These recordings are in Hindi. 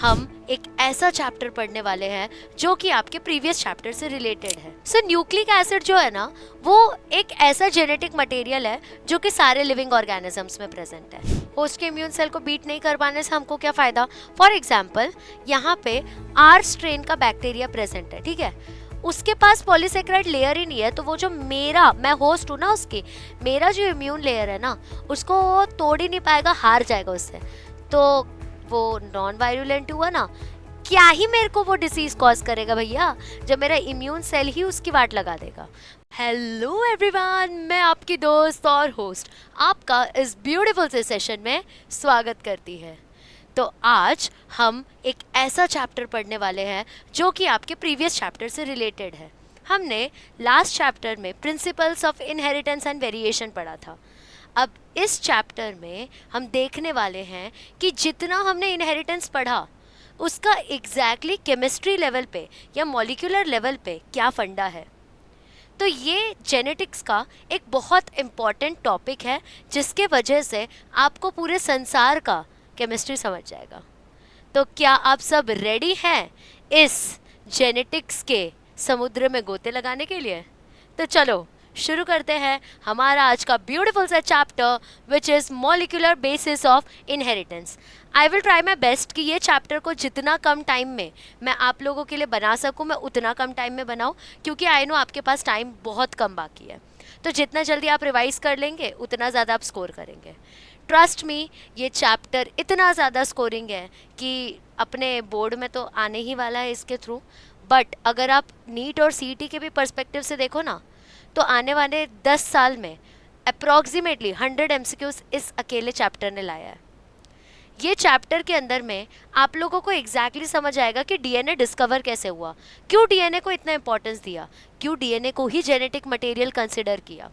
हम एक ऐसा चैप्टर पढ़ने वाले हैं जो कि आपके प्रीवियस चैप्टर से रिलेटेड है। सो न्यूक्लिक एसिड जो है ना, वो एक ऐसा जेनेटिक मटेरियल है जो कि सारे लिविंग ऑर्गेनिजम्स में प्रेजेंट है। होस्ट के इम्यून सेल को बीट नहीं कर पाने से हमको क्या फायदा? फॉर एग्जाम्पल, यहाँ पे आर स्ट्रेन का बैक्टीरिया प्रेजेंट है, ठीक है, उसके पास पॉलीसेकेराइड लेयर ही नहीं है, तो वो जो मैं होस्ट हूँ ना उसकी, मेरा जो इम्यून लेयर है ना, उसको वो तोड़ ही नहीं पाएगा, हार जाएगा उससे। तो वो नॉन वायरुलेंट हुआ ना, क्या ही मेरे को वो डिसीज कॉज करेगा भैया, जब मेरा इम्यून सेल ही उसकी वाट लगा देगा। हेलो एवरीवन, मैं आपकी दोस्त और होस्ट आपका इस ब्यूटीफुल से सेशन में स्वागत करती है। तो आज हम एक ऐसा चैप्टर पढ़ने वाले हैं जो कि आपके प्रीवियस चैप्टर से रिलेटेड है। हमने लास्ट चैप्टर में principles of inheritance and variation पढ़ा था। अब इस चैप्टर में हम देखने वाले हैं कि जितना हमने इनहेरिटेंस पढ़ा उसका एग्जैक्टली केमिस्ट्री लेवल पे या मॉलिक्यूलर लेवल पे क्या फंडा है। तो ये जेनेटिक्स का एक बहुत इम्पॉर्टेंट टॉपिक है जिसके वजह से आपको पूरे संसार का केमिस्ट्री समझ जाएगा। तो क्या आप सब रेडी हैं इस जेनेटिक्स के समुद्र में गोते लगाने के लिए? तो चलो शुरू करते हैं हमारा आज का ब्यूटीफुल सा chapter which is molecular basis of inheritance. I will try my best कि ये चैप्टर को जितना कम टाइम में मैं आप लोगों के लिए बना सकूं, मैं उतना कम टाइम में बनाऊं, क्योंकि आई नो आपके पास टाइम बहुत कम बाकी है। तो जितना जल्दी आप रिवाइज कर लेंगे उतना ज़्यादा आप स्कोर करेंगे। ट्रस्ट मी, ये चैप्टर इतना ज़्यादा स्कोरिंग है कि अपने बोर्ड में तो आने ही वाला है इसके थ्रू। बट अगर आप नीट और सीईटी के भी पर्सपेक्टिव से देखो ना, तो आने वाले 10 साल में अप्रॉक्सीमेटली 100 एमसीक्यूज इस अकेले चैप्टर ने लाया है। ये चैप्टर के अंदर में आप लोगों को एग्जैक्टली समझ आएगा कि डीएनए डिस्कवर कैसे हुआ, क्यों डीएनए को इतना इंपॉर्टेंस दिया, क्यों डीएनए को ही जेनेटिक मटेरियल कंसिडर किया।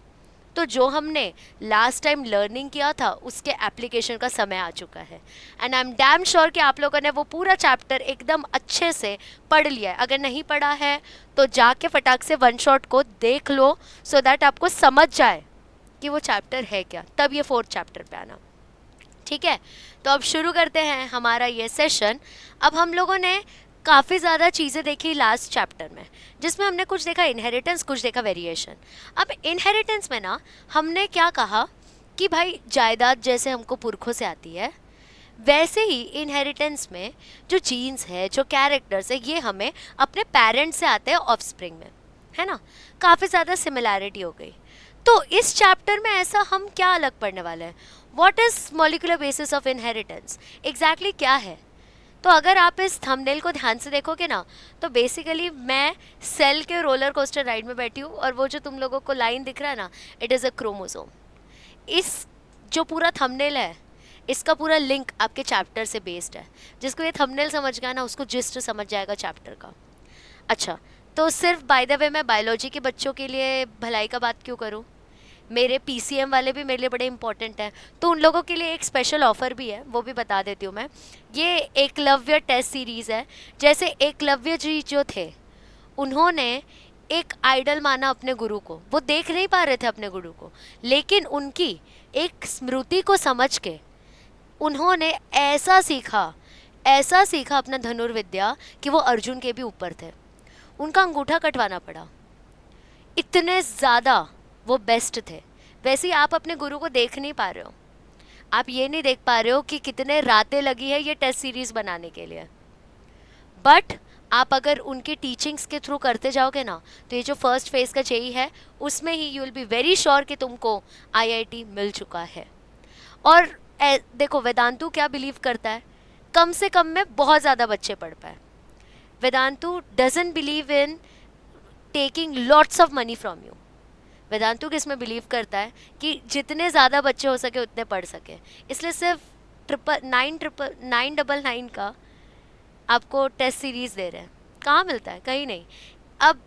तो जो हमने लास्ट टाइम लर्निंग किया था उसके एप्लीकेशन का समय आ चुका है। And I am damn sure कि आप लोगों ने वो पूरा चैप्टर एकदम अच्छे से पढ़ लिया है। अगर नहीं पढ़ा है तो जाके फटाक से वन शॉट को देख लो सो दैट आपको समझ जाए कि वो चैप्टर है क्या, तब ये 4th चैप्टर पे आना। ठीक है, तो अब शुरू करते हैं हमारा ये सेशन। अब हम लोगों ने काफ़ी ज़्यादा चीज़ें देखी लास्ट चैप्टर में, जिसमें हमने कुछ देखा इनहेरिटेंस, कुछ देखा वेरिएशन। अब इनहेरिटेंस में ना हमने क्या कहा कि भाई जायदाद जैसे हमको पुरखों से आती है, वैसे ही इनहेरिटेंस में जो जीन्स है, जो कैरेक्टर्स है, ये हमें अपने पेरेंट्स से आते हैं ऑफस्प्रिंग में, है ना। काफ़ी ज़्यादा सिमिलैरिटी हो गई। तो इस चैप्टर में ऐसा हम क्या अलग पढ़ने वाले हैं? What is molecular basis of inheritance, exactly क्या है? तो अगर आप इस थंबनेल को ध्यान से देखोगे ना, तो बेसिकली मैं सेल के रोलर कोस्टर राइड में बैठी हूँ, और वो जो तुम लोगों को लाइन दिख रहा है ना, इट इज़ अ क्रोमोसोम। इस जो पूरा थंबनेल है, इसका पूरा लिंक आपके चैप्टर से बेस्ड है। जिसको ये थंबनेल समझ गया ना, उसको जिस्ट समझ जाएगा चैप्टर का। अच्छा, तो सिर्फ बाय द वे मैं बायोलॉजी के बच्चों के लिए भलाई का बात क्यों करूँ? मेरे पीसीएम वाले भी मेरे लिए बड़े इंपॉर्टेंट हैं, तो उन लोगों के लिए एक स्पेशल ऑफ़र भी है, वो भी बता देती हूँ मैं। ये एकलव्य टेस्ट सीरीज़ है। जैसे एकलव्य जी जो थे, उन्होंने एक आइडल माना अपने गुरु को, वो देख नहीं पा रहे थे अपने गुरु को, लेकिन उनकी एक स्मृति को समझ के उन्होंने ऐसा सीखा अपना धनुर्विद्या कि वो अर्जुन के भी ऊपर थे। उनका अंगूठा कटवाना पड़ा, इतने ज़्यादा वो बेस्ट थे। वैसे ही आप अपने गुरु को देख नहीं पा रहे हो, आप ये नहीं देख पा रहे हो कि कितने रातें लगी है ये टेस्ट सीरीज़ बनाने के लिए। बट आप अगर उनकी टीचिंग्स के थ्रू करते जाओगे ना, तो ये जो फर्स्ट फेज़ का जेई है, उसमें ही you will be very sure कि तुमको आईआईटी मिल चुका है। और देखो, वेदांतु क्या बिलीव करता है? कम से कम में बहुत ज़्यादा बच्चे पढ़ पाए। Vedantu doesn't believe in taking lots of money from you. Vedantu किस में बिलीव करता है कि जितने ज़्यादा बच्चे हो सके उतने पढ़ सके। इसलिए सिर्फ 999 का आपको टेस्ट सीरीज़ दे रहे हैं। कहाँ मिलता है? कहीं नहीं। अब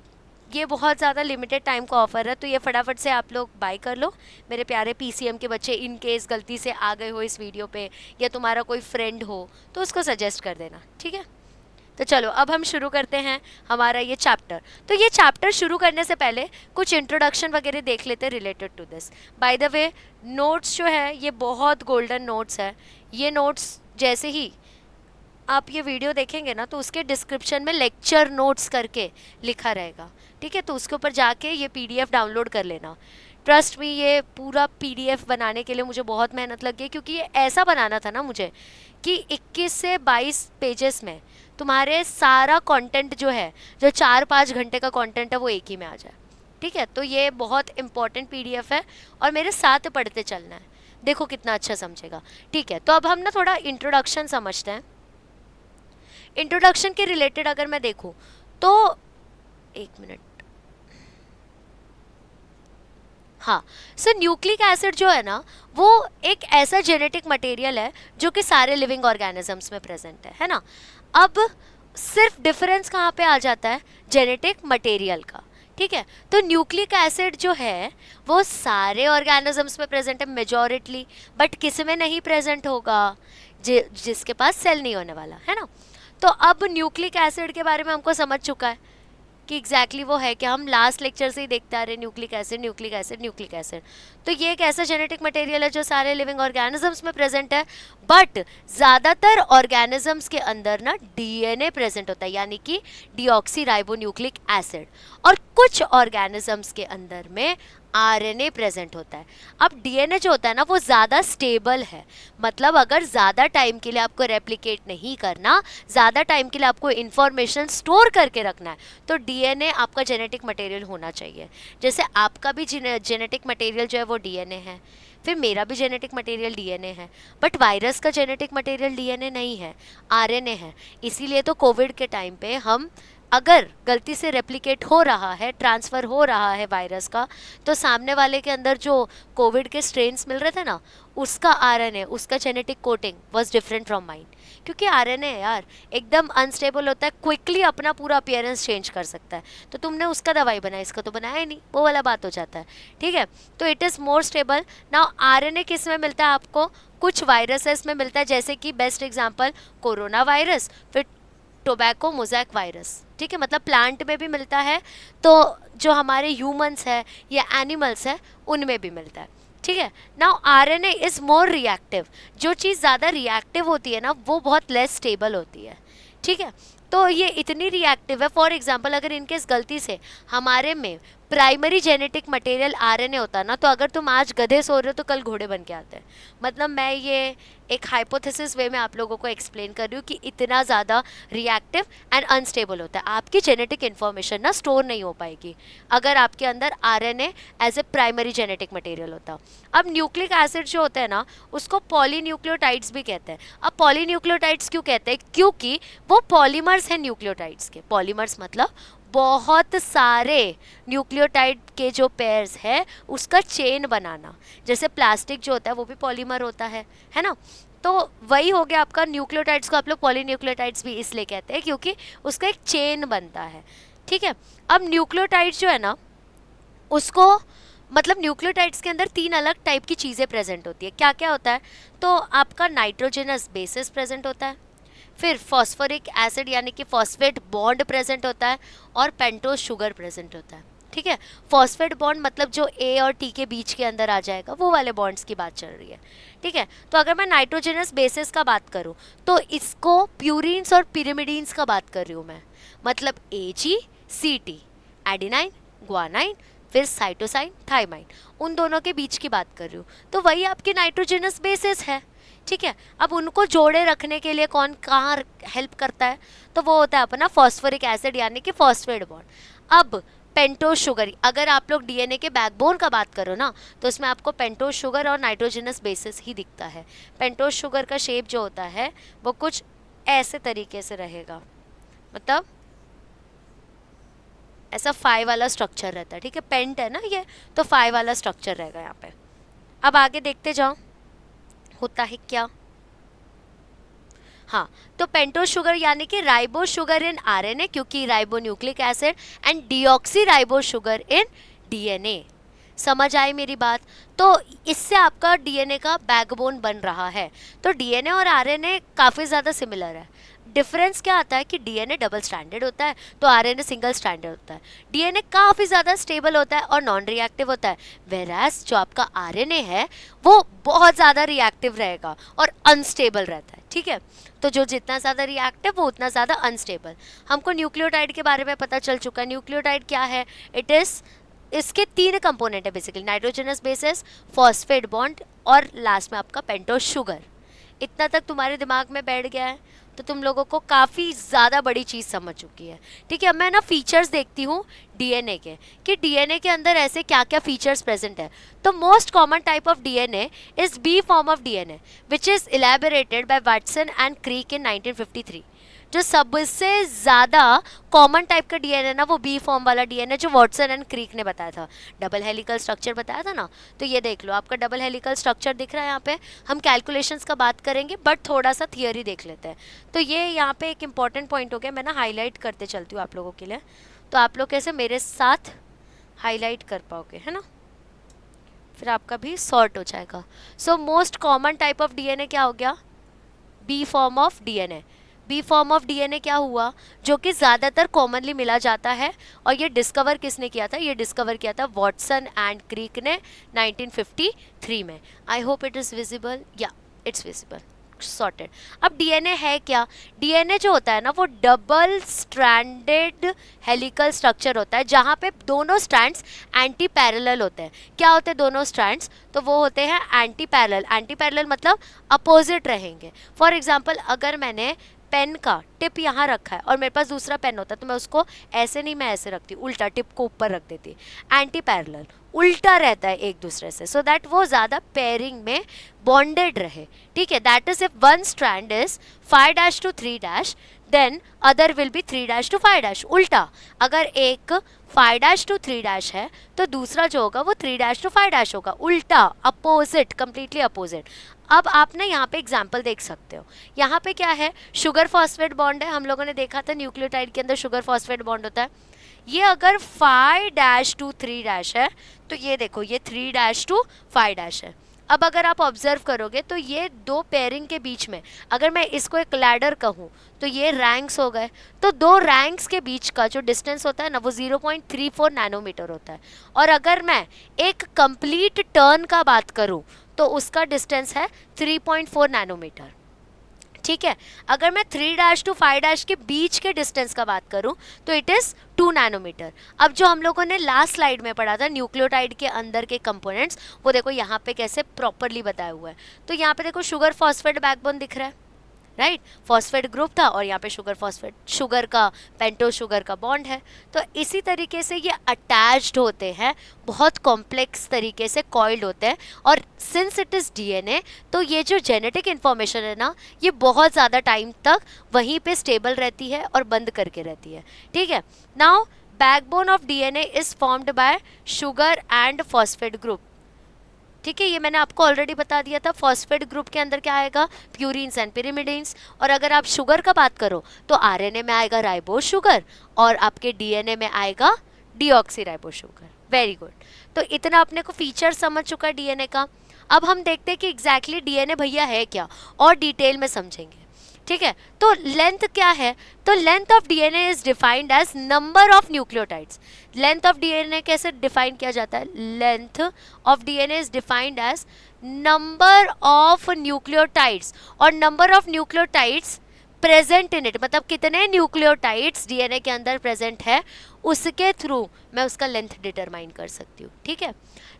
ये बहुत ज़्यादा लिमिटेड टाइम का ऑफ़र है, तो ये फटाफट से आप लोग बाय कर लो मेरे प्यारे पीसीएम के बच्चे। इन केस गलती से आ गए हो इस वीडियो पे, या तुम्हारा कोई फ्रेंड हो तो उसको सजेस्ट कर देना, ठीक है। तो चलो अब हम शुरू करते हैं हमारा ये चैप्टर। तो ये चैप्टर शुरू करने से पहले कुछ इंट्रोडक्शन वगैरह देख लेते हैं related to this. By the way, notes जो है ये बहुत गोल्डन नोट्स है। ये नोट्स जैसे ही आप ये वीडियो देखेंगे ना तो उसके डिस्क्रिप्शन में लेक्चर नोट्स करके लिखा रहेगा, ठीक है। तो उसके ऊपर जाके ये पीडीएफ डाउनलोड कर लेना। ट्रस्ट मी, ये पूरा पीडीएफ बनाने के लिए मुझे बहुत मेहनत लगी, क्योंकि ये ऐसा बनाना था ना मुझे कि 21 से 22 पेजेस में तुम्हारे सारा कंटेंट जो है, जो 4-5 घंटे का कंटेंट है, वो एक ही में आ जाए, ठीक है। तो ये बहुत इंपॉर्टेंट पीडीएफ है और मेरे साथ पढ़ते चलना है, देखो कितना अच्छा समझेगा, ठीक है। तो अब हम ना थोड़ा इंट्रोडक्शन समझते हैं। इंट्रोडक्शन के रिलेटेड अगर मैं देखूँ तो 1 मिनट, हाँ सर, न्यूक्लिक एसिड जो है ना वो एक ऐसा जेनेटिक मटेरियल है जो कि सारे लिविंग ऑर्गेनिजम्स में प्रेजेंट है ना। अब सिर्फ डिफरेंस कहाँ पे आ जाता है, जेनेटिक मटेरियल का, ठीक है। तो न्यूक्लिक एसिड जो है वो सारे ऑर्गेनिजम्स में प्रेजेंट है मेजॉरिटली, बट किस में नहीं प्रेजेंट होगा, जिसके पास सेल नहीं होने वाला है ना। तो अब न्यूक्लिक एसिड के बारे में हमको समझ चुका है कि एग्जैक्टली वो है कि हम लास्ट लेक्चर से ही देखते आ रहे हैं, nucleic acid nucleic acid nucleic acid. तो ये एक ऐसा जेनेटिक मटेरियल है जो सारे लिविंग ऑर्गेनिजम्स में प्रेजेंट है, बट ज़्यादातर ऑर्गेनिजम्स के अंदर ना डीएनए प्रेजेंट होता है, यानी कि डीऑक्सी राइबोन्यूक्लिक एसिड, और कुछ ऑर्गेनिजम्स के अंदर में आरएनए प्रेजेंट होता है। अब डीएनए जो होता है ना वो ज़्यादा स्टेबल है, मतलब अगर ज़्यादा टाइम के लिए आपको रेप्लिकेट नहीं करना, ज़्यादा टाइम के लिए आपको इन्फॉर्मेशन स्टोर करके रखना है, तो डीएनए आपका जेनेटिक मटेरियल होना चाहिए। जैसे आपका भी जेनेटिक मटेरियल जो है वो डीएनए है, फिर मेरा भी जेनेटिक मटेरियल डीएनए है, बट वायरस का जेनेटिक मटेरियल डीएनए नहीं है, आरएनए है। इसीलिए तो कोविड के टाइम पे हम अगर गलती से रेप्लिकेट हो रहा है, ट्रांसफ़र हो रहा है वायरस का, तो सामने वाले के अंदर जो कोविड के स्ट्रेन्स मिल रहे थे ना, उसका आरएनए, उसका genetic coating was different from mine, क्योंकि आरएनए यार एकदम अनस्टेबल होता है, क्विकली अपना पूरा अपीयरेंस चेंज कर सकता है। तो तुमने उसका दवाई बनाया, इसका तो बनाया ही नहीं, वो वाला बात हो जाता है, ठीक है। तो it is more stable. Now RNA किस में मिलता है आपको, कुछ वायरसेस में मिलता है, जैसे कि बेस्ट एग्जाम्पल कोरोना वायरस, फिर टोबैको मोज़ैक वायरस, ठीक है, मतलब प्लांट में भी मिलता है, तो जो हमारे ह्यूमंस है या एनिमल्स है उनमें भी मिलता है, ठीक है। Now RNA is more reactive, जो चीज़ ज़्यादा रिएक्टिव होती है ना वो बहुत लेस स्टेबल होती है, ठीक है। तो ये इतनी रिएक्टिव है, फॉर एग्जांपल अगर इनकेस गलती से हमारे में प्राइमरी जेनेटिक मटेरियल आरएनए होता ना, तो अगर तुम आज गधे सो रहे हो तो कल घोड़े बन के आते हैं। मतलब मैं ये एक हाइपोथेसिस वे में आप लोगों को एक्सप्लेन कर रही हूँ कि इतना ज़्यादा रिएक्टिव एंड अनस्टेबल होता है, आपकी जेनेटिक इन्फॉर्मेशन ना स्टोर नहीं हो पाएगी अगर आपके अंदर RNA as a primary genetic material होता। अब न्यूक्लिक एसिड जो होता है ना उसको पॉलीन्यूक्लियोटाइड्स भी कहते हैं। अब पॉलीन्यूक्लियोटाइड्स क्यों कहते हैं, क्योंकि वो पॉलीमर्स हैं न्यूक्लियोटाइड्स के। पॉलीमर्स मतलब बहुत सारे न्यूक्लियोटाइड के जो पेयर्स है उसका चेन बनाना, जैसे प्लास्टिक जो होता है वो भी पॉलीमर होता है ना। तो वही हो गया आपका, न्यूक्लियोटाइड्स को आप लोग पॉलीन्यूक्लियोटाइड्स भी इसलिए कहते हैं क्योंकि उसका एक चेन बनता है, ठीक है। अब न्यूक्लियोटाइड्स जो है ना उसको मतलब न्यूक्लियोटाइड्स के अंदर 3 अलग टाइप की चीज़ें प्रेजेंट होती है। क्या क्या होता है, तो आपका नाइट्रोजनस बेसिस प्रेजेंट होता है, फिर फॉस्फोरिक एसिड यानी कि फॉस्फेट बॉन्ड प्रेजेंट होता है, और पेंटोज शुगर प्रेजेंट होता है, ठीक है। फॉस्फेट बॉन्ड मतलब जो ए और टी के बीच के अंदर आ जाएगा, वो वाले बॉन्ड्स की बात चल रही है, ठीक है। तो अगर मैं नाइट्रोजनस बेसिस का बात करूँ तो इसको प्यूरिन्स और पिरिमिडीन्स का बात कर रही हूँ मैं, मतलब AgCT, एडिनाइन, ग्वानाइन, फिर साइटोसाइन, थाइमाइन, उन दोनों के बीच की बात कर रही हूँ। तो वही आपकी नाइट्रोजनस बेसिस है, ठीक है। अब उनको जोड़े रखने के लिए कौन कहाँ हेल्प करता है, तो वो होता है अपना फॉस्फोरिक एसिड यानी कि फॉस्फेट बॉन्ड। अब पेंटोज शुगर, अगर आप लोग डीएनए के बैकबोन का बात करो ना तो उसमें आपको पेंटोज शुगर और नाइट्रोजनस बेसिस ही दिखता है। पेंटोज शुगर का शेप जो होता है वो कुछ ऐसे तरीके से रहेगा, मतलब ऐसा 5 वाला स्ट्रक्चर रहता है, ठीक है। पेंट है ना ये, तो 5 वाला स्ट्रक्चर रहेगा यहाँ पे। अब आगे देखते जाओ होता है क्या। हाँ, तो पेंटोज शुगर यानी कि राइबो शुगर इन आरएनए, क्योंकि ribo nucleic acid, and deoxy ribo sugar in DNA. समझ आई मेरी बात। तो इससे आपका डीएनए का बैकबोन बन रहा है। तो डीएनए और आरएनए काफ़ी ज़्यादा सिमिलर है। डिफरेंस क्या आता है कि डीएनए डबल स्ट्रैंडेड होता है तो आरएनए सिंगल स्ट्रैंडेड होता है। डीएनए काफ़ी ज़्यादा स्टेबल होता है और नॉन रिएक्टिव होता है, वेरास जो आपका आरएनए है वो बहुत ज़्यादा रिएक्टिव रहेगा और अनस्टेबल रहता है, ठीक है, तो जो जितना ज़्यादा रिएक्टिव वो उतना ज़्यादा अनस्टेबल। हमको न्यूक्लियोटाइड के बारे में पता चल चुका है। न्यूक्लियोटाइड क्या है? इट इज़, इसके 3 कंपोनेंट है basically, nitrogenous bases, phosphate bond और लास्ट में आपका पेंटोज शुगर। इतना तक तुम्हारे दिमाग में बैठ गया है तो तुम लोगों को काफ़ी ज़्यादा बड़ी चीज़ समझ चुकी है। ठीक है, अब मैं ना फीचर्स देखती हूँ डीएनए के, कि डीएनए के अंदर ऐसे क्या क्या फीचर्स प्रेजेंट है। तो most common type of DNA is B form of DNA which is elaborated by Watson and Crick in 1953। जो सबसे ज़्यादा कॉमन टाइप का डीएनए ना वो बी फॉर्म वाला डीएनए जो वाटसन एंड क्रीक ने बताया था, डबल हेलिकल स्ट्रक्चर बताया था ना। तो ये देख लो, आपका डबल हेलिकल स्ट्रक्चर दिख रहा है यहाँ पे। हम कैलकुलेशंस का बात करेंगे बट थोड़ा सा थियोरी देख लेते हैं। तो ये यहाँ पे एक इंपॉर्टेंट पॉइंट हो गया, मैं ना हाईलाइट करते चलती हूँ आप लोगों के लिए, तो आप लोग कैसे मेरे साथ हाईलाइट कर पाओगे, है ना, फिर आपका भी सॉर्ट हो जाएगा। So most common type of DNA क्या हो गया? B form of DNA. B form of DNA क्या हुआ? जो कि ज़्यादातर कॉमनली मिला जाता है, और ये डिस्कवर किसने किया था? ये डिस्कवर किया था वाटसन एंड क्रीक ने 1953 में। I hope it is visible, या इट्स विजिबल, सॉर्टेड। अब डीएनए है क्या? डीएनए जो होता है ना वो डबल स्ट्रैंडेड हेलिकल स्ट्रक्चर होता है जहाँ पे दोनों स्ट्रैंड्स एंटी पैरेलल होते हैं। क्या होते हैं दोनों स्ट्रैंड्स? तो वो होते हैं एंटी पैरेलल। एंटी पैरेलल मतलब अपोजिट रहेंगे। फॉर एग्जांपल, अगर मैंने पेन का टिप यहाँ रखा है और मेरे पास दूसरा पेन होता तो मैं उसको ऐसे नहीं, मैं ऐसे रखती, उल्टा टिप को ऊपर रख देती। एंटी पैरेलल, उल्टा रहता है एक दूसरे से, सो दैट वो ज़्यादा पेयरिंग में बॉन्डेड रहे। ठीक है, that is if one strand is 5' to 3' then other will be 3' to 5'। उल्टा, अगर एक 5' to 3' है तो दूसरा जो होगा वो 3' to 5' होगा। उल्टा, अपोजिट, कंप्लीटली अपोजिट। अब आप ना यहाँ पे एग्जाम्पल देख सकते हो। यहाँ पे क्या है? शुगर फॉस्फेट बॉन्ड है। हम लोगों ने देखा था न्यूक्लियोटाइड के अंदर शुगर फॉस्फेट बॉन्ड होता है। ये अगर 5' to 3' है तो ये देखो, ये 3' to 5' है। अब अगर आप ऑब्जर्व करोगे तो ये दो पेयरिंग के बीच में, अगर मैं इसको एक लैडर कहूँ तो ये रैंक्स हो गए, तो दो रैंक्स के बीच का जो डिस्टेंस होता है ना वो 0.34 नैनोमीटर होता है। और अगर मैं एक कंप्लीट टर्न का बात करूँ तो उसका डिस्टेंस है 3.4 नैनोमीटर। ठीक है, अगर मैं 3' to 5' के बीच के डिस्टेंस का बात करूं तो इट इज़ 2 नैनोमीटर। अब जो हम लोगों ने लास्ट स्लाइड में पढ़ा था न्यूक्लियोटाइड के अंदर के कंपोनेंट्स, वो देखो यहाँ पे कैसे प्रॉपरली बताया हुआ है। तो यहाँ पे देखो शुगर फॉस्फेट बैकबोन दिख रहा है, राइट, फॉस्फेट ग्रुप था और यहाँ पे शुगर फॉस्फेट, शुगर का पेंटोज शुगर का बॉन्ड है। तो इसी तरीके से ये अटैच्ड होते हैं, बहुत कॉम्प्लेक्स तरीके से कॉइल्ड होते हैं। और सिंस इट इज़ डीएनए तो ये जो जेनेटिक इन्फॉर्मेशन है ना ये बहुत ज़्यादा टाइम तक वहीं पे स्टेबल रहती है और बंद करके रहती है। ठीक है, now backbone of DNA is formed by sugar and phosphate group. ठीक है, ये मैंने आपको ऑलरेडी बता दिया था। फॉस्फेट ग्रुप के अंदर क्या आएगा? Purines and pyrimidines. और अगर आप शुगर का बात करो तो आरएनए में आएगा राइबोज शुगर और आपके डीएनए में आएगा deoxy ribose sugar. Very good, तो इतना अपने को फीचर समझ चुका है डीएनए का। अब हम देखते हैं कि एग्जैक्टली डीएनए भैया है क्या, और डिटेल में समझेंगे। ठीक है, तो लेंथ क्या है? तो length of DNA is defined as number of nucleotides. Length of DNA कैसे डिफाइन किया जाता है? Length of DNA is defined as number of nucleotides, और number of nucleotides present in it, मतलब कितने न्यूक्लियोटाइड्स डीएनए के अंदर प्रेजेंट है उसके थ्रू मैं उसका लेंथ डिटरमाइन कर सकती हूँ। ठीक है,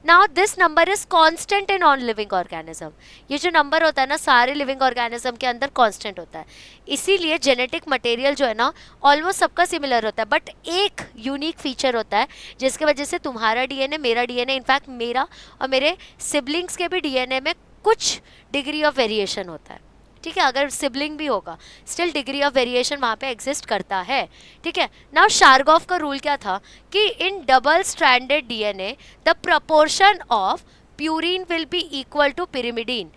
now this number is constant in on living organism. ये जो नंबर होता है ना सारे लिविंग ऑर्गेनिज्म के अंदर कांस्टेंट होता है। इसीलिए जेनेटिक मटेरियल जो है ना ऑलमोस्ट सबका सिमिलर होता है, बट एक यूनिक फीचर होता है जिसकी वजह से तुम्हारा डीएनए, मेरा डीएनए, इनफैक्ट मेरा और मेरे सिबलिंग्स के भी डीएनए में कुछ डिग्री ऑफ वेरिएशन होता है। ठीक है, अगर सिबलिंग भी होगा स्टिल डिग्री ऑफ वेरिएशन वहाँ पे एग्जिस्ट करता है। ठीक है, नाउ शारगॉफ का रूल क्या था कि in double stranded DNA the proportion of purine will be equal to pyrimidine.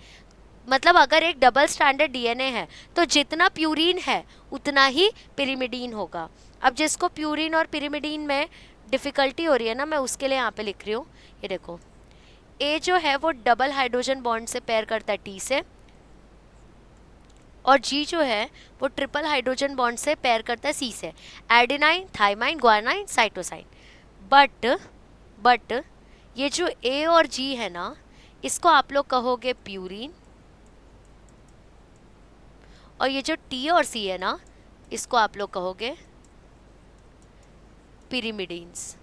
मतलब अगर एक डबल स्ट्रैंडेड डीएनए है तो जितना प्यूरिन है उतना ही पिरिमिडीन होगा। अब जिसको प्यूरिन और पिरिमिडीन में डिफ़िकल्टी हो रही है ना, मैं उसके लिए यहाँ पे लिख रही हूँ। ये देखो, ए जो है वो डबल हाइड्रोजन बॉन्ड से पेयर करता है टी से, और जी जो है वो ट्रिपल हाइड्रोजन बॉन्ड से पेयर करता है सी से, adenine, thymine, guanine, cytosine. But ये जो ए और जी है ना इसको आप लोग कहोगे प्यूरिन, और ये जो टी और सी है ना, इसको आप लोग कहोगे पिरिमिडीन्स,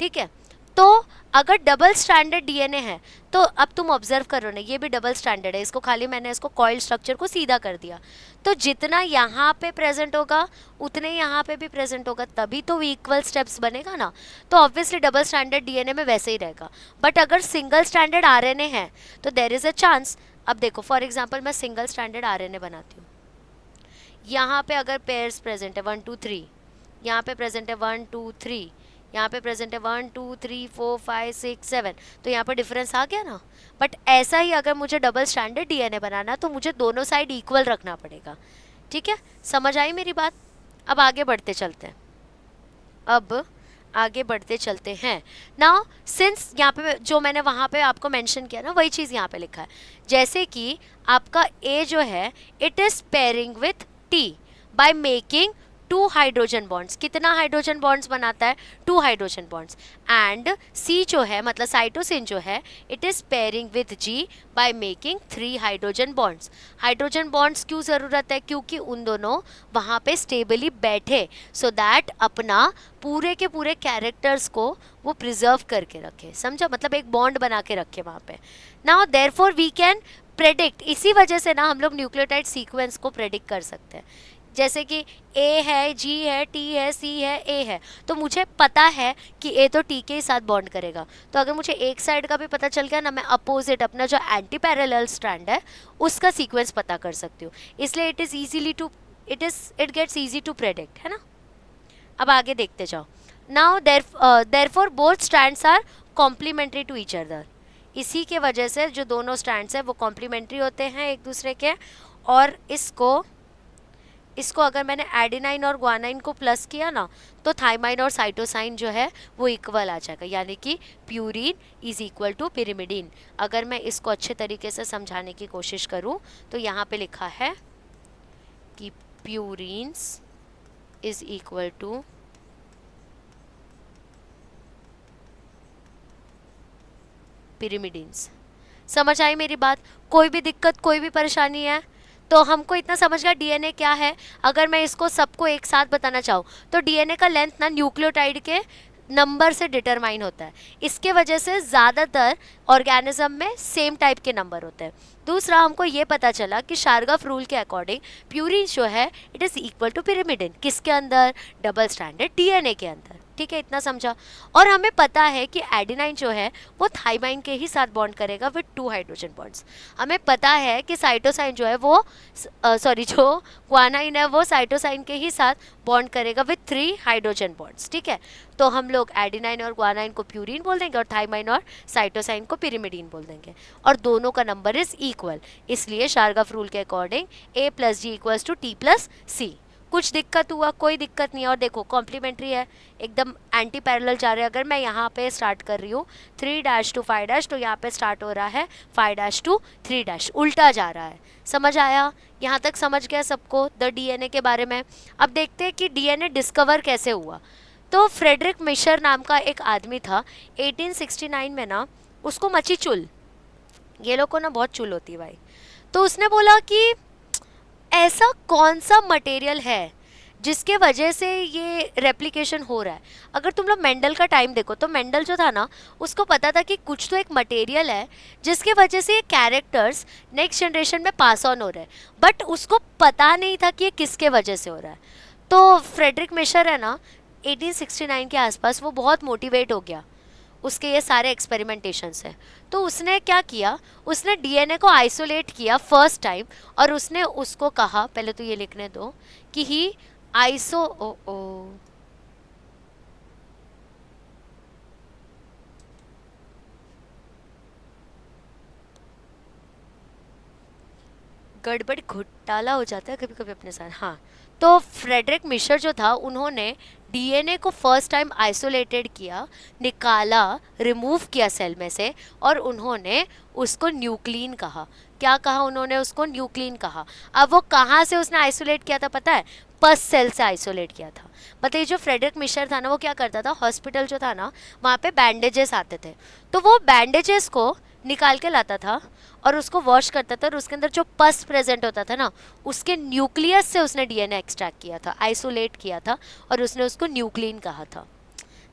ठीक है। तो अगर डबल स्ट्रैंडेड डीएनए है तो अब तुम ऑब्जर्व करो ना, ये भी डबल स्ट्रैंडेड है, इसको खाली मैंने इसको कॉइल स्ट्रक्चर को सीधा कर दिया, तो जितना यहाँ पे प्रेजेंट होगा उतने यहाँ पे भी प्रेजेंट होगा, तभी तो इक्वल स्टेप्स बनेगा ना। तो ऑब्वियसली डबल स्ट्रैंडेड डीएनए में वैसे ही रहेगा, बट अगर सिंगल स्ट्रैंडेड आरएनए है तो देयर इज अ चांस। अब देखो फॉर एग्जाम्पल मैं सिंगल स्ट्रैंडेड आरएनए बनाती हूँ, यहाँ पे अगर पेयर्स प्रेजेंट है 1 2 3, यहाँ पे प्रेजेंट है 1 2 3, यहाँ पे प्रेजेंट है 1 2 3 4 5 6 7, तो यहाँ पर डिफरेंस आ गया ना। बट ऐसा ही अगर मुझे डबल स्टैंडर्ड डीएनए बनाना तो मुझे दोनों साइड इक्वल रखना पड़ेगा, ठीक है। समझ आई मेरी बात? अब आगे बढ़ते चलते हैं, अब आगे बढ़ते चलते हैं। नाउ सिंस यहाँ पे जो मैंने वहाँ पे आपको मेंशन किया ना वही चीज़ यहाँ पे लिखा है, जैसे कि आपका ए जो है it is pairing with T by making 2 hydrogen bonds. कितना हाइड्रोजन बॉन्ड्स बनाता है? 2 हाइड्रोजन बॉन्ड्स। एंड सी जो है मतलब साइटोसिन जो है it is pairing with G by making 3 hydrogen bonds. Hydrogen bonds क्यों ज़रूरत है? क्योंकि उन दोनों वहाँ पे स्टेबली बैठे, सो दैट अपना पूरे के पूरे कैरेक्टर्स को वो प्रिजर्व करके रखे, समझा? मतलब एक बॉन्ड बना के रखे वहाँ पे। Now therefore we can predict, इसी वजह से ना हम लोग न्यूक्लियोटाइड सीक्वेंस को प्रेडिक्ट कर सकते हैं। जैसे कि ए है, जी है, टी है, सी है, ए है, तो मुझे पता है कि ए तो टी के ही साथ बॉन्ड करेगा, तो अगर मुझे एक साइड का भी पता चल गया ना, मैं अपोजिट अपना जो एंटी पैरेलल स्ट्रैंड है उसका सीक्वेंस पता कर सकती हूँ। इसलिए it gets easy to predict, है ना। अब आगे देखते जाओ। Now therefore both strands are complementary to each other. इसी के वजह से जो दोनों स्ट्रैंड्स हैं वो कॉम्प्लीमेंट्री होते हैं एक दूसरे के, और इसको अगर मैंने एडेनाइन और ग्वानाइन को प्लस किया ना तो थाइमाइन और साइटोसाइन जो है वो इक्वल आ जाएगा, यानी कि purine is equal to pyrimidine. अगर मैं इसको अच्छे तरीके से समझाने की कोशिश करूं तो यहाँ पे लिखा है कि purines is equal to pyrimidines. समझ आई मेरी बात? कोई भी दिक्कत, कोई भी परेशानी है? तो हमको इतना समझ गया डीएनए क्या है। अगर मैं इसको सबको एक साथ बताना चाहूँ तो डीएनए का लेंथ ना न्यूक्लियोटाइड के नंबर से डिटरमाइन होता है, इसके वजह से ज़्यादातर ऑर्गेनिज्म में सेम टाइप के नंबर होते हैं। दूसरा हमको ये पता चला कि शार्गफ रूल के अकॉर्डिंग प्यूरिन जो है it is equal to pyrimidine, किसके अंदर? डबल स्टैंडर्ड डीएनए के अंदर, ठीक है, इतना समझा। और हमें पता है कि एडेनाइन जो है वो थाइमाइन के ही साथ बॉन्ड करेगा विद 2 हाइड्रोजन बॉन्ड्स। हमें पता है कि साइटोसाइन जो है वो जो ग्वानाइन है वो साइटोसाइन के ही साथ बॉन्ड करेगा विद 3 हाइड्रोजन बॉन्ड्स, ठीक है। तो हम लोग एडेनाइन और ग्वानाइन को प्यूरिन बोल देंगे और थाइमाइन और साइटोसाइन को पिरिमिडीन बोल देंगे, और दोनों का नंबर इज इक्वल। इसलिए शार्गफ रूल के according A + G = T + C। कुछ दिक्कत हुआ? कोई दिक्कत नहीं। और देखो कॉम्प्लीमेंट्री है, एकदम एंटी पैरेलल जा रहे हैं। अगर मैं यहाँ पे स्टार्ट कर रही हूँ 3' to 5', तो यहाँ पे स्टार्ट हो रहा है 5' to 3', उल्टा जा रहा है। समझ आया? यहाँ तक समझ गया सबको द डीएनए के बारे में? अब देखते हैं कि डीएनए डिस्कवर कैसे हुआ। तो फ्रेडरिक मिशर नाम का एक आदमी था, 1869 में ना उसको मची चुल, ये लोग को ना बहुत चुल होती है भाई। तो उसने बोला कि ऐसा कौन सा मटेरियल है जिसके वजह से ये रेप्लिकेशन हो रहा है। अगर तुम लोग मेंडल का टाइम देखो तो मेंडल जो था ना उसको पता था कि कुछ तो एक मटेरियल है जिसके वजह से ये कैरेक्टर्स नेक्स्ट जनरेशन में पास ऑन हो रहे हैं, बट उसको पता नहीं था कि ये किसके वजह से हो रहा है। तो फ्रेडरिक मिशर है ना 1869 के आसपास वो बहुत मोटिवेट हो गया उसके ये सारे एक्सपेरिमेंटेशन से। तो उसने क्या किया, उसने डीएनए को आइसोलेट किया फर्स्ट टाइम, और उसने उसको कहा, पहले तो ये लिखने दो कि ही गड़बड़ घोटाला हो जाता है कभी कभी अपने साथ। हाँ, तो फ्रेडरिक मिशर जो था उन्होंने डीएनए को फर्स्ट टाइम आइसोलेटेड किया, निकाला, रिमूव किया सेल में से, और उन्होंने उसको न्यूक्लिन कहा। क्या कहा उन्होंने? उसको न्यूक्लिन कहा। अब वो कहाँ से उसने आइसोलेट किया था पता है? पस सेल से आइसोलेट किया था। मतलब ये जो फ्रेडरिक मिशर था ना वो क्या करता था, हॉस्पिटल जो था ना वहाँ पे बैंडेजेस आते थे, तो वो बैंडेजेस को निकाल के लाता था और उसको वॉश करता था, और उसके अंदर जो पस प्रेजेंट होता था ना, उसके न्यूक्लियस से उसने डीएनए एक्सट्रैक्ट किया था, आइसोलेट किया था, और उसने उसको न्यूक्लिन कहा था।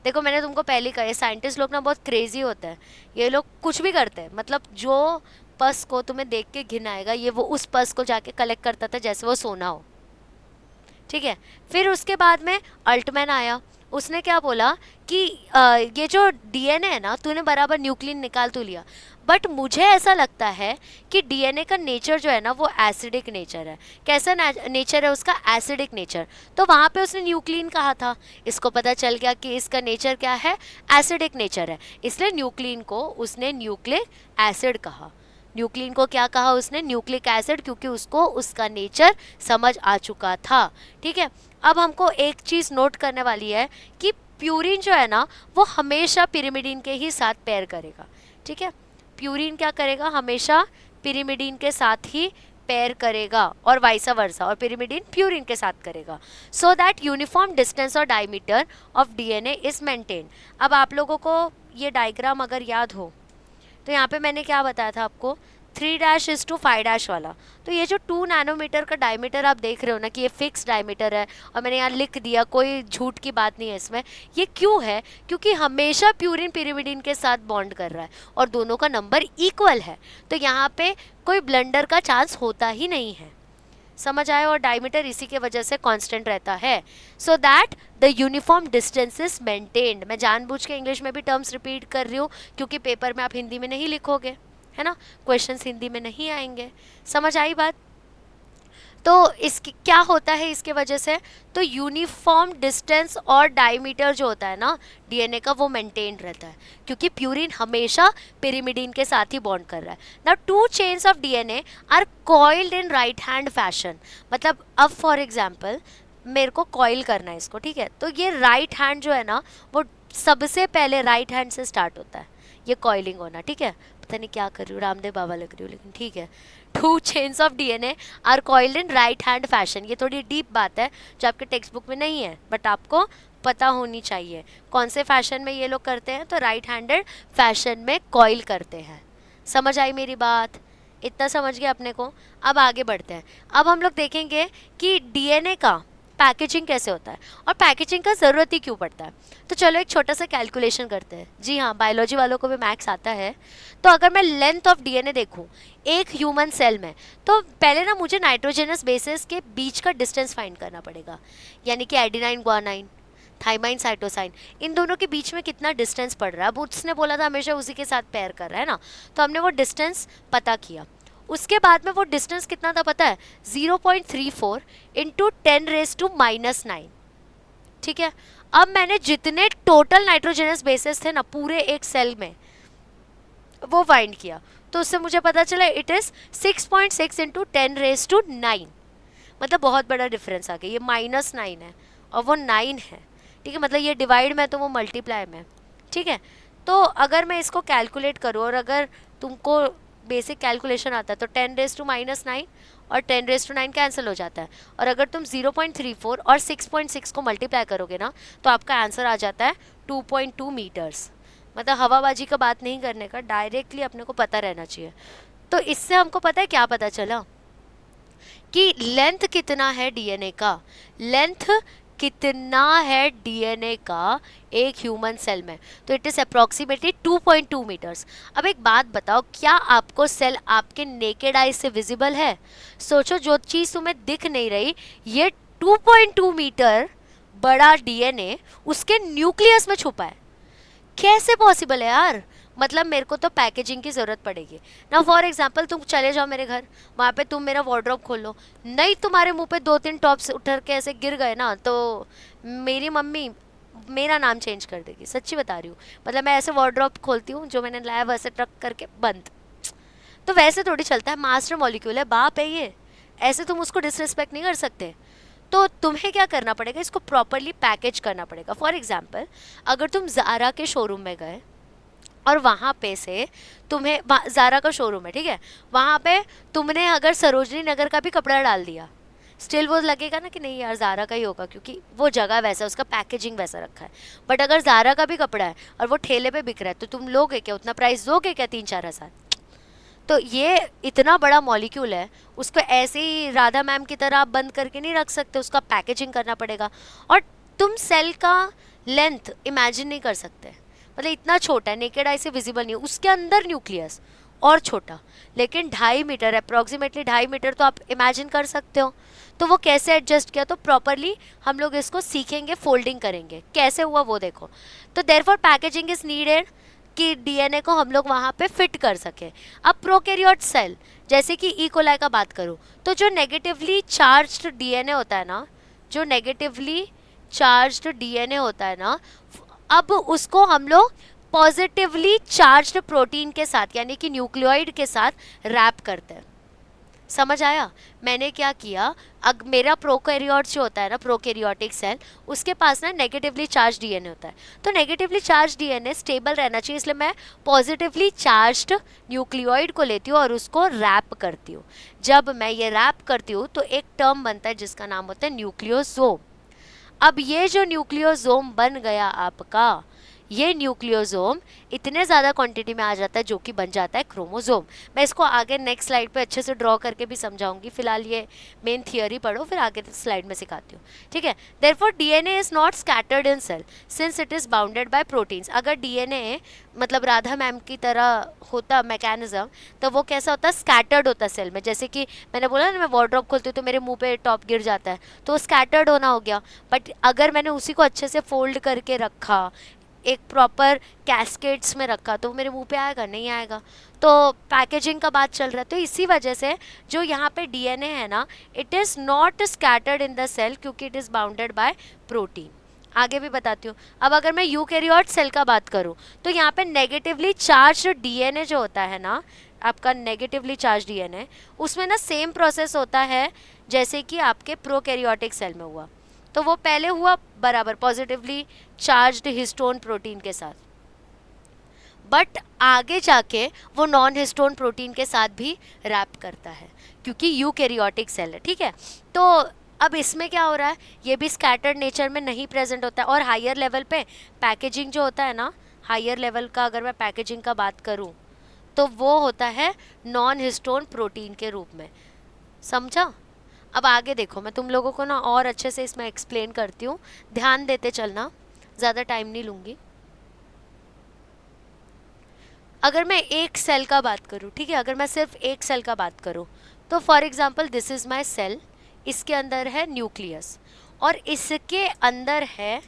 देखो मैंने तुमको पहले ही कहा, ये साइंटिस्ट लोग ना बहुत क्रेजी होते हैं, ये लोग कुछ भी करते हैं, मतलब जो पस को तुम्हें देख के घिन आएगा, ये वो उस पस को जाके कलेक्ट करता था जैसे वो सोना हो, ठीक है। फिर उसके बाद में अल्टमैन आया, उसने क्या बोला कि ये जो डीएनए है ना, तूने बराबर न्यूक्लिन निकाल तो लिया, बट मुझे ऐसा लगता है कि डीएनए का नेचर जो है ना वो एसिडिक नेचर है। कैसा नेचर है उसका? Acidic nature. तो वहाँ पे उसने न्यूक्लिन कहा था, इसको पता चल गया कि इसका नेचर क्या है, एसिडिक नेचर है, इसलिए न्यूक्लिन को उसने न्यूक्लिक एसिड कहा। न्यूक्लिन को क्या कहा उसने? न्यूक्लिक एसिड, क्योंकि उसको उसका नेचर समझ आ चुका था, ठीक है। अब हमको एक चीज़ नोट करने वाली है कि प्यूरिन जो है ना वो हमेशा पिरिमिडीन के ही साथ पेयर करेगा, ठीक है। प्यूरिन क्या करेगा? हमेशा पिरिमिडीन के साथ ही पेयर करेगा, और वाइसा वर्सा, और पिरिमिडीन प्यूरिन के साथ करेगा, सो दैट यूनिफॉर्म डिस्टेंस और diameter of DNA is maintain. अब आप लोगों को ये डायग्राम अगर याद हो तो यहाँ पे मैंने क्या बताया था आपको, 3' to 5' वाला। तो ये जो 2 नैनोमीटर का डायमीटर आप देख रहे हो ना कि ये फिक्स डायमीटर है, और मैंने यहाँ लिख दिया, कोई झूठ की बात नहीं है इसमें। ये क्यों है? क्योंकि हमेशा प्यूरिन पिरिमिडीन के साथ बॉन्ड कर रहा है और दोनों का नंबर इक्वल है, तो यहाँ पे कोई ब्लंडर का चांस होता ही नहीं है, समझ आए। और डायमीटर इसी के वजह से कांस्टेंट रहता है, so that the uniform distance is maintained. मैं जानबूझ के इंग्लिश में भी टर्म्स रिपीट कर रही हूँ क्योंकि पेपर में आप हिंदी में नहीं लिखोगे, है ना, क्वेश्चंस हिंदी में नहीं आएंगे, समझ आई बात। तो इसकी क्या होता है इसके वजह से? तो यूनिफॉर्म डिस्टेंस और डायमीटर जो होता है ना डीएनए का, वो मेंटेन रहता है, क्योंकि प्यूरिन हमेशा पिरिमिडीन के साथ ही बॉन्ड कर रहा है। Now 2 chains of DNA are coiled in right hand fashion. मतलब अब फॉर एग्जांपल मेरे को कॉइल करना है इसको, ठीक है, तो ये राइट हैंड जो है ना वो सबसे पहले राइट हैंड से स्टार्ट होता है ये कॉइलिंग होना, ठीक है। पता नहीं क्या कर रही हूँ, रामदेव बाबा लग रही हूँ, लेकिन ठीक है। 2 chains of DNA are coiled in right hand fashion. ये थोड़ी डीप बात है जो आपके टेक्स्ट बुक में नहीं है, बट आपको पता होनी चाहिए कौन से फैशन में ये लोग करते हैं। तो राइट हैंडेड फैशन में कॉइल करते हैं, समझ आई मेरी बात? इतना समझ गए अपने को। अब आगे बढ़ते हैं। अब हम लोग देखेंगे कि डीएनए का पैकेजिंग कैसे होता है और पैकेजिंग का ज़रूरत ही क्यों पड़ता है। तो चलो एक छोटा सा कैलकुलेशन करते हैं। जी हाँ, बायोलॉजी वालों को भी मैथ्स आता है। तो अगर मैं लेंथ ऑफ डीएनए देखूँ एक ह्यूमन सेल में, तो पहले ना मुझे नाइट्रोजनस बेसिस के बीच का डिस्टेंस फाइंड करना पड़ेगा, यानी कि एडिनाइन ग्वानाइन, थाइमाइन साइटोसाइन, इन दोनों के बीच में कितना डिस्टेंस पड़ रहा है। अब उसने बोला था हमेशा उसी के साथ पेयर कर रहा है ना, तो हमने वो डिस्टेंस पता किया। उसके बाद में वो डिस्टेंस कितना था पता है? 0.34 इंटू 10⁻⁻⁹, ठीक है। अब मैंने जितने टोटल नाइट्रोजनस बेसिस थे ना पूरे एक सेल में वो फाइंड किया, तो उससे मुझे पता चला इट इज़ 6.6 इंटू 10⁻⁹। मतलब बहुत बड़ा डिफरेंस आ गया। ये -9 है और वो 9 है, ठीक है। मतलब ये डिवाइड में तो वो मल्टीप्लाई में, ठीक है। तो अगर मैं इसको कैलकुलेट करूँ और अगर तुमको बेसिक कैलकुलेशन आता है तो 10⁻⁻⁹ और 10⁻⁹ कैंसिल हो जाता है, और अगर तुम 0.34 और 6.6 को मल्टीप्लाई करोगे ना तो आपका आंसर आ जाता है 2.2 मीटर्स। मतलब हवाबाजी का बात नहीं करने का, डायरेक्टली अपने को पता रहना चाहिए। तो इससे हमको पता है क्या पता चला कि लेंथ कितना है डीएनए का, लेंथ कितना है डीएनए का एक ह्यूमन सेल में, तो इट इज़ अप्रॉक्सीमेटली 2.2 मीटर्स। अब एक बात बताओ, क्या आपको सेल आपके नेकेड आई से विजिबल है? सोचो, जो चीज़ तुम्हें दिख नहीं रही, ये 2.2 मीटर बड़ा डीएनए उसके न्यूक्लियस में छुपा है। कैसे पॉसिबल है यार? मतलब मेरे को तो पैकेजिंग की ज़रूरत पड़ेगी ना। फॉर एग्जांपल तुम चले जाओ मेरे घर, वहाँ पे तुम मेरा वार्डरोब खोल लो, नहीं तुम्हारे मुंह पे 2-3 टॉप्स उतर के ऐसे गिर गए ना तो मेरी मम्मी मेरा नाम चेंज कर देगी, सच्ची बता रही हूँ। मतलब मैं ऐसे वार्डरोब खोलती हूँ जो मैंने लाया वैसे ट्रक करके बंद। तो वैसे थोड़ी चलता है, मास्टर मॉलिक्यूल है, बाप है ये, ऐसे तुम उसको डिसरिस्पेक्ट नहीं कर सकते। तो तुम्हें क्या करना पड़ेगा, इसको प्रॉपरली पैकेज करना पड़ेगा। फॉर एग्जाम्पल अगर तुम ज़ारा के शोरूम में गए और वहाँ पे से तुम्हें, ज़ारा का शोरूम है, ठीक है, वहाँ पे तुमने अगर सरोजनी नगर का भी कपड़ा डाल दिया, स्टिल वो लगेगा ना कि नहीं यार ज़ारा का ही होगा, क्योंकि वो जगह वैसा है, उसका पैकेजिंग वैसा रखा है। बट अगर ज़ारा का भी कपड़ा है और वो ठेले पे बिक रहा है तो तुम लोगे क्या, उतना प्राइस दोगे क्या 3-4 हज़ार? तो ये इतना बड़ा मॉलिक्यूल है, उसको ऐसे ही राधा मैम की तरह आप बंद करके नहीं रख सकते, उसका पैकेजिंग करना पड़ेगा। और तुम सेल का लेंथ इमेजिन नहीं कर सकते, मतलब इतना छोटा है, नेकेड आई से विजिबल नहीं, उसके अंदर न्यूक्लियस और छोटा, लेकिन 2.5 मीटर, अप्रोक्सीमेटली 2.5 मीटर तो आप इमेजिन कर सकते हो। तो वो कैसे एडजस्ट किया, तो प्रॉपरली हम लोग इसको सीखेंगे, फोल्डिंग करेंगे कैसे हुआ वो देखो। तो देयरफॉर पैकेजिंग इज नीडेड कि डीएनए को हम लोग वहाँ पे फिट कर सके। अब प्रोकैरियोट सेल जैसे कि ई कोलाई का बात करूँ, तो जो नेगेटिवली चार्ज्ड डीएनए होता है ना, जो नेगेटिवली चार्ज्ड डीएनए होता है ना, अब उसको हम लोग पॉजिटिवली चार्ज्ड प्रोटीन के साथ यानी कि न्यूक्लियोइड के साथ रैप करते हैं। समझ आया मैंने क्या किया? मेरा प्रोकैरियोट जो होता है ना, प्रोकैरियोटिक सेल, उसके पास ना नेगेटिवली चार्ज डीएनए होता है। तो नेगेटिवली चार्ज डीएनए स्टेबल रहना चाहिए, इसलिए मैं पॉजिटिवली चार्ज्ड न्यूक्लियोइड को लेती हूँ और उसको रैप करती हूँ। जब मैं ये रैप करती हूँ तो एक टर्म बनता है जिसका नाम होता है न्यूक्लियोसोम। अब ये जो न्यूक्लियोसोम बन गया आपका, ये न्यूक्लियोसोम इतने ज़्यादा क्वांटिटी में आ जाता है जो कि बन जाता है क्रोमोसोम। मैं इसको आगे नेक्स्ट स्लाइड पे अच्छे से ड्रॉ करके भी समझाऊंगी, फिलहाल ये मेन थियोरी पढ़ो, फिर आगे स्लाइड में सिखाती हूँ, ठीक है। Therefore DNA is not scattered in cell since it is bounded by proteins. अगर डीएनए मतलब राधा मैम की तरह होता मैकेनिज्म, तो वो कैसा होता है, स्कैटर्ड होता सेल में। जैसे कि मैंने बोला ना, मैं वार्डरोब खोलती हूँ तो मेरे मुंह पे टॉप गिर जाता है, तो स्कैटर्ड होना हो गया। बट अगर मैंने उसी को अच्छे से फोल्ड करके रखा, एक प्रॉपर कैस्केड्स में रखा, तो मेरे मुंह पे आएगा नहीं आएगा। तो पैकेजिंग का बात चल रहा है, तो इसी वजह से जो यहाँ पे डीएनए है ना, it is not scattered in the cell क्योंकि it is bounded by protein. आगे भी बताती हूँ। अब अगर मैं यूकैरियोट सेल का बात करूँ, तो यहाँ पे नेगेटिवली चार्ज डीएनए जो होता है ना, आपका नेगेटिवली चार्ज डीएनए, उसमें ना सेम प्रोसेस होता है जैसे कि आपके प्रोकैरियोटिक सेल में हुआ। तो वो पहले हुआ बराबर पॉजिटिवली चार्ज्ड हिस्टोन प्रोटीन के साथ, बट आगे जाके वो नॉन हिस्टोन प्रोटीन के साथ भी रैप करता है क्योंकि यूकैरियोटिक सेल है, ठीक है। तो अब इसमें क्या हो रहा है, ये भी स्कैटर्ड नेचर में नहीं प्रेजेंट होता है। और हायर लेवल पे पैकेजिंग जो होता है ना, हायर लेवल का अगर मैं पैकेजिंग का बात करूँ तो वो होता है नॉन हिस्टोन प्रोटीन के रूप में। समझा? अब आगे देखो, मैं तुम लोगों को ना और अच्छे से इसमें एक्सप्लेन करती हूँ, ध्यान देते चलना, ज़्यादा टाइम नहीं लूँगी। अगर मैं एक सेल का बात करूँ, ठीक है, अगर मैं सिर्फ एक सेल का बात करूँ, तो for example this is my cell, इसके अंदर है न्यूक्लियस और इसके अंदर है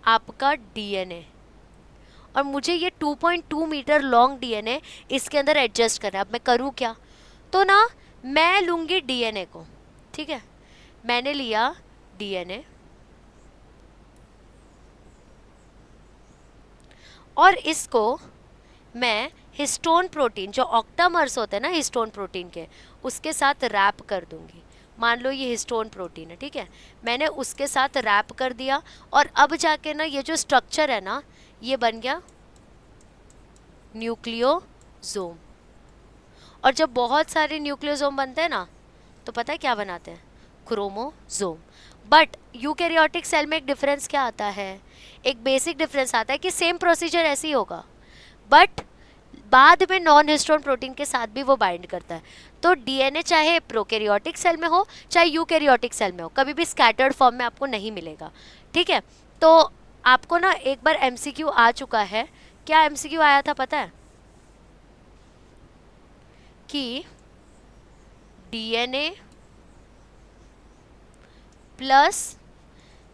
आपका डीएनए, और मुझे ये 2.2 मीटर लॉन्ग डीएनए इसके अंदर एडजस्ट करना है। अब मैं करूँ क्या? तो ना मैं लूँगी डीएनए को, ठीक है, मैंने लिया डीएनए और इसको मैं हिस्टोन प्रोटीन, जो ऑक्टामर्स होते हैं ना हिस्टोन प्रोटीन के, उसके साथ रैप कर दूंगी। मान लो ये हिस्टोन प्रोटीन है, ठीक है, मैंने उसके साथ रैप कर दिया और अब जाके ना ये जो स्ट्रक्चर है ना, ये बन गया न्यूक्लियोसोम। और जब बहुत सारे न्यूक्लियोसोम बनते हैं ना, तो पता है क्या बनाते हैं? क्रोमोसोम। बट यूकैरियोटिक सेल में एक डिफरेंस क्या आता है, एक बेसिक डिफरेंस आता है कि सेम प्रोसीजर ऐसे ही होगा, बट बाद में नॉन हिस्टोन प्रोटीन के साथ भी वो बाइंड करता है। तो डीएनए चाहे प्रोकैरियोटिक सेल में हो चाहे यूकैरियोटिक सेल में हो, कभी भी स्कैटर्ड फॉर्म में आपको नहीं मिलेगा, ठीक है। तो आपको ना एक बार एमसीक्यू आ चुका है। क्या एमसीक्यू आया था पता है? कि डीएनए प्लस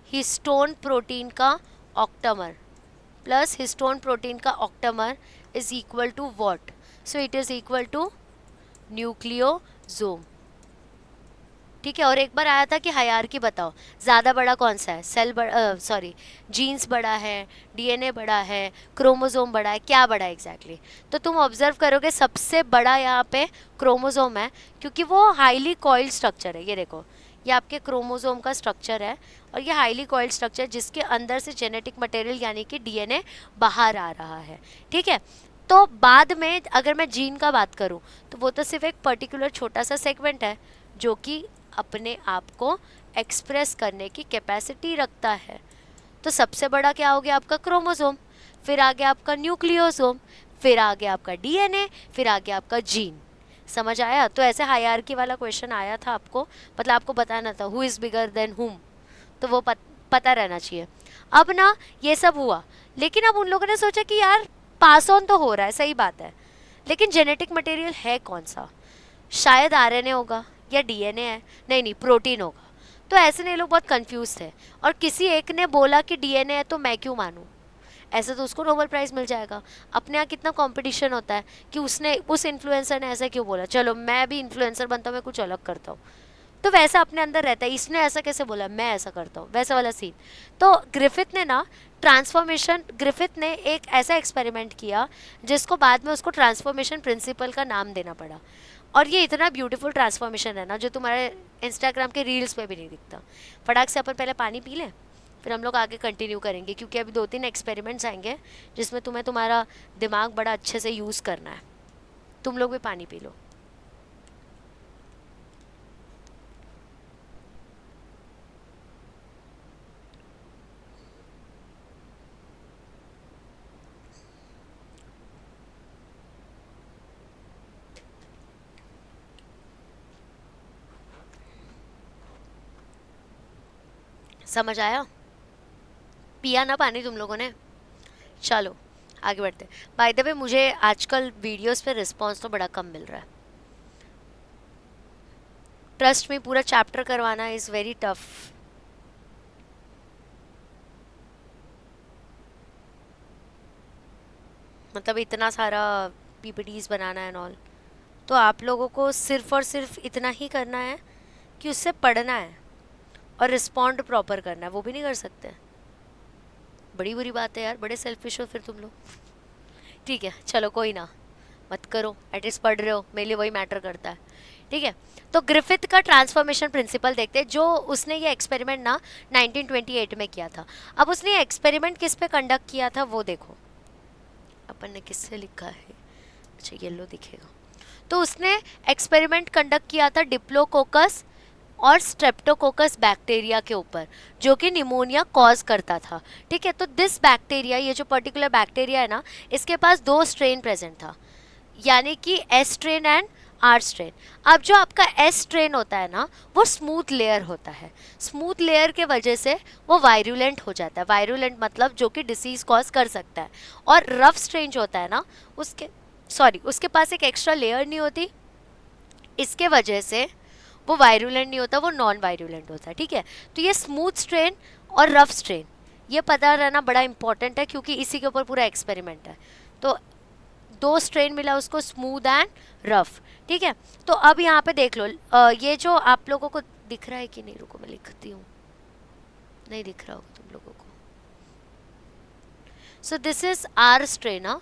हिस्टोन प्रोटीन का ऑक्टामर प्लस हिस्टोन प्रोटीन का octamer is equal to what? So it is equal to nucleosome, ठीक है। और एक बार आया था कि हायरार्की बताओ, ज़्यादा बड़ा कौन सा है? सेल बड़ा, सॉरी, जीन्स बड़ा है, डीएनए बड़ा है, क्रोमोसोम बड़ा है, क्या बड़ा है एग्जैक्टली? तो तुम ऑब्जर्व करोगे सबसे बड़ा यहाँ पे क्रोमोसोम है, क्योंकि वो हाईली कॉइल्ड स्ट्रक्चर है। ये देखो, ये आपके क्रोमोसोम का स्ट्रक्चर है और ये हाईली कॉइल्ड स्ट्रक्चर जिसके अंदर से जेनेटिक मटेरियल यानी कि डीएनए बाहर आ रहा है, ठीक है। तो बाद में अगर मैं जीन का बात करूँ तो वो तो सिर्फ एक पर्टिकुलर छोटा सा सेगमेंट है जो कि अपने आप को एक्सप्रेस करने की कैपेसिटी रखता है। तो सबसे बड़ा क्या हो गया आपका क्रोमोसोम, फिर आ गया आपका न्यूक्लियोसोम, फिर आ गया आपका डीएनए, फिर आ गया आपका जीन। समझ आया? तो ऐसे हायरार्की वाला क्वेश्चन आया था आपको, मतलब आपको बताना था हु इज़ बिगर देन हुम, तो वो पता रहना चाहिए। अब ना ये सब हुआ, लेकिन अब उन लोगों ने सोचा कि यार पास ऑन तो हो रहा है, सही बात है, लेकिन जेनेटिक मटेरियल है कौन सा? शायद आरएनए होगा या डीएनए है, नहीं प्रोटीन होगा। तो ऐसे नहीं, लोग बहुत कंफ्यूज थे, और किसी एक ने बोला कि डीएनए है तो मैं क्यों मानूं, ऐसे तो उसको नोबेल प्राइज़ मिल जाएगा। अपने यहाँ कितना कंपटीशन होता है कि उसने, उस इन्फ्लुएंसर ने ऐसा क्यों बोला, चलो मैं भी इन्फ्लुएंसर बनता हूँ, मैं कुछ अलग करता हूँ। तो वैसा अपने अंदर रहता है, इसने ऐसा कैसे बोला, मैं ऐसा करता हूँ, वैसा वाला सीन। तो ग्रिफिथ ने एक ऐसा एक्सपेरिमेंट किया जिसको बाद में उसको ट्रांसफॉर्मेशन प्रिंसिपल का नाम देना पड़ा। और ये इतना ब्यूटीफुल ट्रांसफॉर्मेशन है ना, जो तुम्हारे इंस्टाग्राम के रील्स पे भी नहीं दिखता। फटाक से अपन पहले पानी पी लें, फिर हम लोग आगे कंटिन्यू करेंगे, क्योंकि अभी 2-3 एक्सपेरिमेंट्स आएंगे जिसमें तुम्हें तुम्हारा दिमाग बड़ा अच्छे से यूज़ करना है। तुम लोग भी पानी पी लो। समझ आया? पिया ना पानी तुम लोगों ने? चलो आगे बढ़ते। बाय द वे, मुझे आजकल वीडियोस पे रिस्पांस तो बड़ा कम मिल रहा है। ट्रस्ट में पूरा चैप्टर करवाना इज़ वेरी टफ। मतलब इतना सारा पीपीटीज बनाना है ऑल, तो आप लोगों को सिर्फ और सिर्फ इतना ही करना है कि उससे पढ़ना है और रिस्पॉन्ड प्रॉपर करना है, वो भी नहीं कर सकते। बड़ी बुरी बात है यार, बड़े सेल्फिश हो फिर तुम लोग। ठीक है चलो कोई ना, मत करो, एटलीस्ट पढ़ रहे हो, मेरे लिए वही मैटर करता है। ठीक है, तो ग्रिफिथ का ट्रांसफॉर्मेशन प्रिंसिपल देखते हैं, जो उसने ये एक्सपेरिमेंट ना 1928 में किया था। अब उसने ये एक्सपेरिमेंट किस पे कंडक्ट किया था वो देखो, अपन ने किससे लिखा है, अच्छा येलो दिखेगा। तो उसने एक्सपेरिमेंट कंडक्ट किया था डिप्लोकोकस और स्ट्रेप्टोकोकस बैक्टीरिया के ऊपर, जो कि निमोनिया कॉज करता था। ठीक है, तो दिस बैक्टीरिया, ये जो पर्टिकुलर बैक्टीरिया है ना, इसके पास 2 स्ट्रेन प्रेजेंट था, यानी कि S strain and R strain. अब जो आपका एस स्ट्रेन होता है ना, वो स्मूथ लेयर होता है। स्मूथ लेयर के वजह से वो वायरुलेंट हो जाता है। वायरुलेंट मतलब जो कि डिसीज कॉज कर सकता है। और रफ स्ट्रेन जो होता है ना, उसके पास एक एक्स्ट्रा लेयर नहीं होती, इसके वजह से वो वायरुलेंट नहीं होता, वो नॉन वायरुलेंट होता है। ठीक है, तो ये स्मूथ स्ट्रेन और रफ स्ट्रेन, ये पता रहना बड़ा इंपॉर्टेंट है, क्योंकि इसी के ऊपर पूरा एक्सपेरिमेंट है। तो 2 स्ट्रेन मिला उसको, स्मूथ एंड रफ। ठीक है, तो अब यहाँ पे देख लो, ये जो आप लोगों को दिख रहा है कि नहीं, रुको मैं लिखती हूँ, नहीं दिख रहा होगा तुम लोगों को। So this is R strain,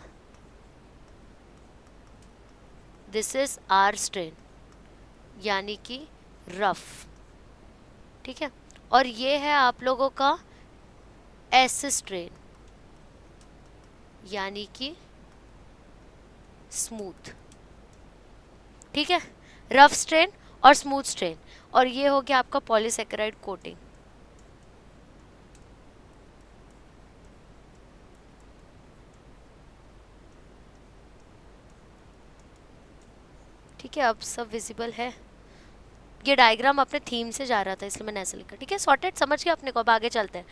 this is R strain यानी कि रफ। ठीक है, और ये है आप लोगों का एस स्ट्रेन यानी कि स्मूथ। ठीक है, रफ स्ट्रेन और स्मूथ स्ट्रेन, और ये हो गया आपका पॉलीसेकेराइड कोटिंग। ठीक है, अब सब विजिबल है। ये डायग्राम अपने थीम से जा रहा था, इसलिए मैंने ऐसे लिखा। ठीक है, सॉर्टेड, समझ गया अपने को। अब आगे चलते हैं।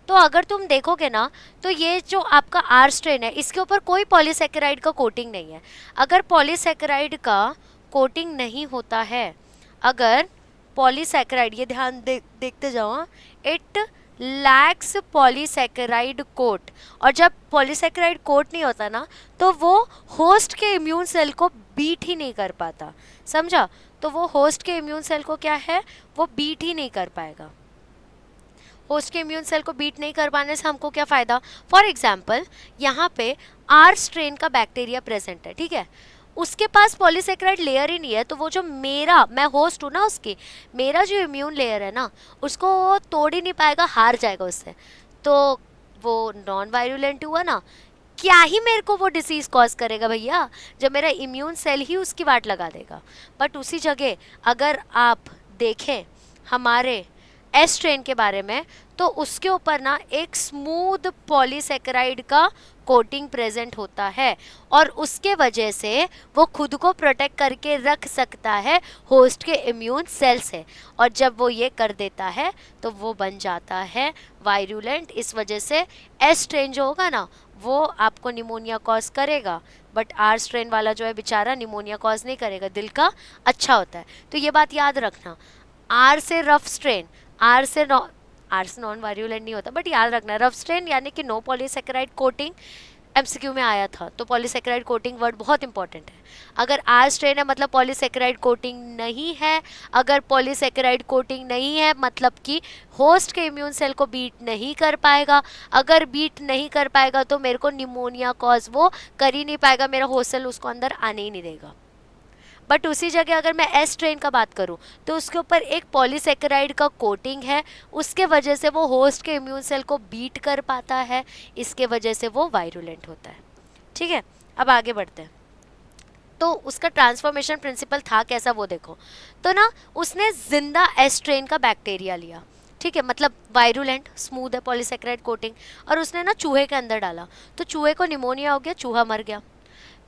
तो अगर तुम देखोगे ना, तो ये जो आपका आर स्ट्रेन है, इसके ऊपर कोई पॉलीसेकेराइड का कोटिंग नहीं है। अगर पॉलीसेकेराइड का कोटिंग नहीं होता है, अगर पॉलीसेकेराइड, ये ध्यान देखते जाओ, इट लैक्स पॉलीसेकेराइड कोट। और जब पॉलीसेकेराइड कोट नहीं होता ना, तो वो होस्ट के इम्यून सेल को बीट ही नहीं कर पाता। समझा? तो वो होस्ट के इम्यून सेल को क्या है, वो बीट ही नहीं कर पाएगा। होस्ट के इम्यून सेल को बीट नहीं कर पाने से हमको क्या फ़ायदा? फॉर एग्जाम्पल, यहाँ पे आर स्ट्रेन का बैक्टीरिया प्रेजेंट है। ठीक है, उसके पास पॉलीसेकेराइड लेयर ही नहीं है, तो वो जो मैं होस्ट हूँ ना उसकी, मेरा जो इम्यून लेयर है ना, उसको वो तोड़ ही नहीं पाएगा, हार जाएगा उससे। तो वो नॉन वायरुलेंट हुआ ना, क्या ही मेरे को वो डिसीज़ कॉज करेगा भैया, जब मेरा इम्यून सेल ही उसकी वाट लगा देगा। बट उसी जगह अगर आप देखें हमारे एस स्ट्रेन के बारे में, तो उसके ऊपर ना एक स्मूथ पॉलीसेकेराइड का कोटिंग प्रेजेंट होता है और उसके वजह से वो खुद को प्रोटेक्ट करके रख सकता है होस्ट के इम्यून सेल से, और जब वो ये कर देता है तो वो बन जाता है वायरुलेंट। इस वजह से एस स्ट्रेन जो होगा ना वो आपको निमोनिया कॉज करेगा, बट आर स्ट्रेन वाला जो है बेचारा निमोनिया कॉज नहीं करेगा, दिल का अच्छा होता है। तो ये बात याद रखना, आर से रफ स्ट्रेन, आर से नॉन वायरुलेंट नहीं होता, बट याद रखना रफ स्ट्रेन यानी कि नो पॉलीसेकेराइड कोटिंग, एमसीक्यू में आया था, तो पॉलीसेकेराइड कोटिंग वर्ड बहुत इंपॉर्टेंट है। अगर आर स्ट्रेन है मतलब पॉलीसेकेराइड कोटिंग नहीं है, अगर पॉलीसेकेराइड कोटिंग नहीं है मतलब कि होस्ट के इम्यून सेल को बीट नहीं कर पाएगा, अगर बीट नहीं कर पाएगा तो मेरे को निमोनिया कॉज वो कर ही नहीं पाएगा, मेरा होस्ट सेल उसको अंदर आने ही नहीं देगा। बट उसी जगह अगर मैं एस स्ट्रेन का बात करूं तो उसके ऊपर एक पॉलीसेकेराइड का कोटिंग है, उसके वजह से वो होस्ट के इम्यून सेल को बीट कर पाता है, इसके वजह से वो वायरुलेंट होता है। ठीक है, अब आगे बढ़ते हैं। तो उसका ट्रांसफॉर्मेशन प्रिंसिपल था कैसा वो देखो। तो ना उसने जिंदा एस स्ट्रेन का बैक्टीरिया लिया, ठीक है, मतलब वायरुलेंट स्मूथ है पॉलीसेकेराइड कोटिंग, और उसने ना चूहे के अंदर डाला, तो चूहे को निमोनिया हो गया, चूहा मर गया।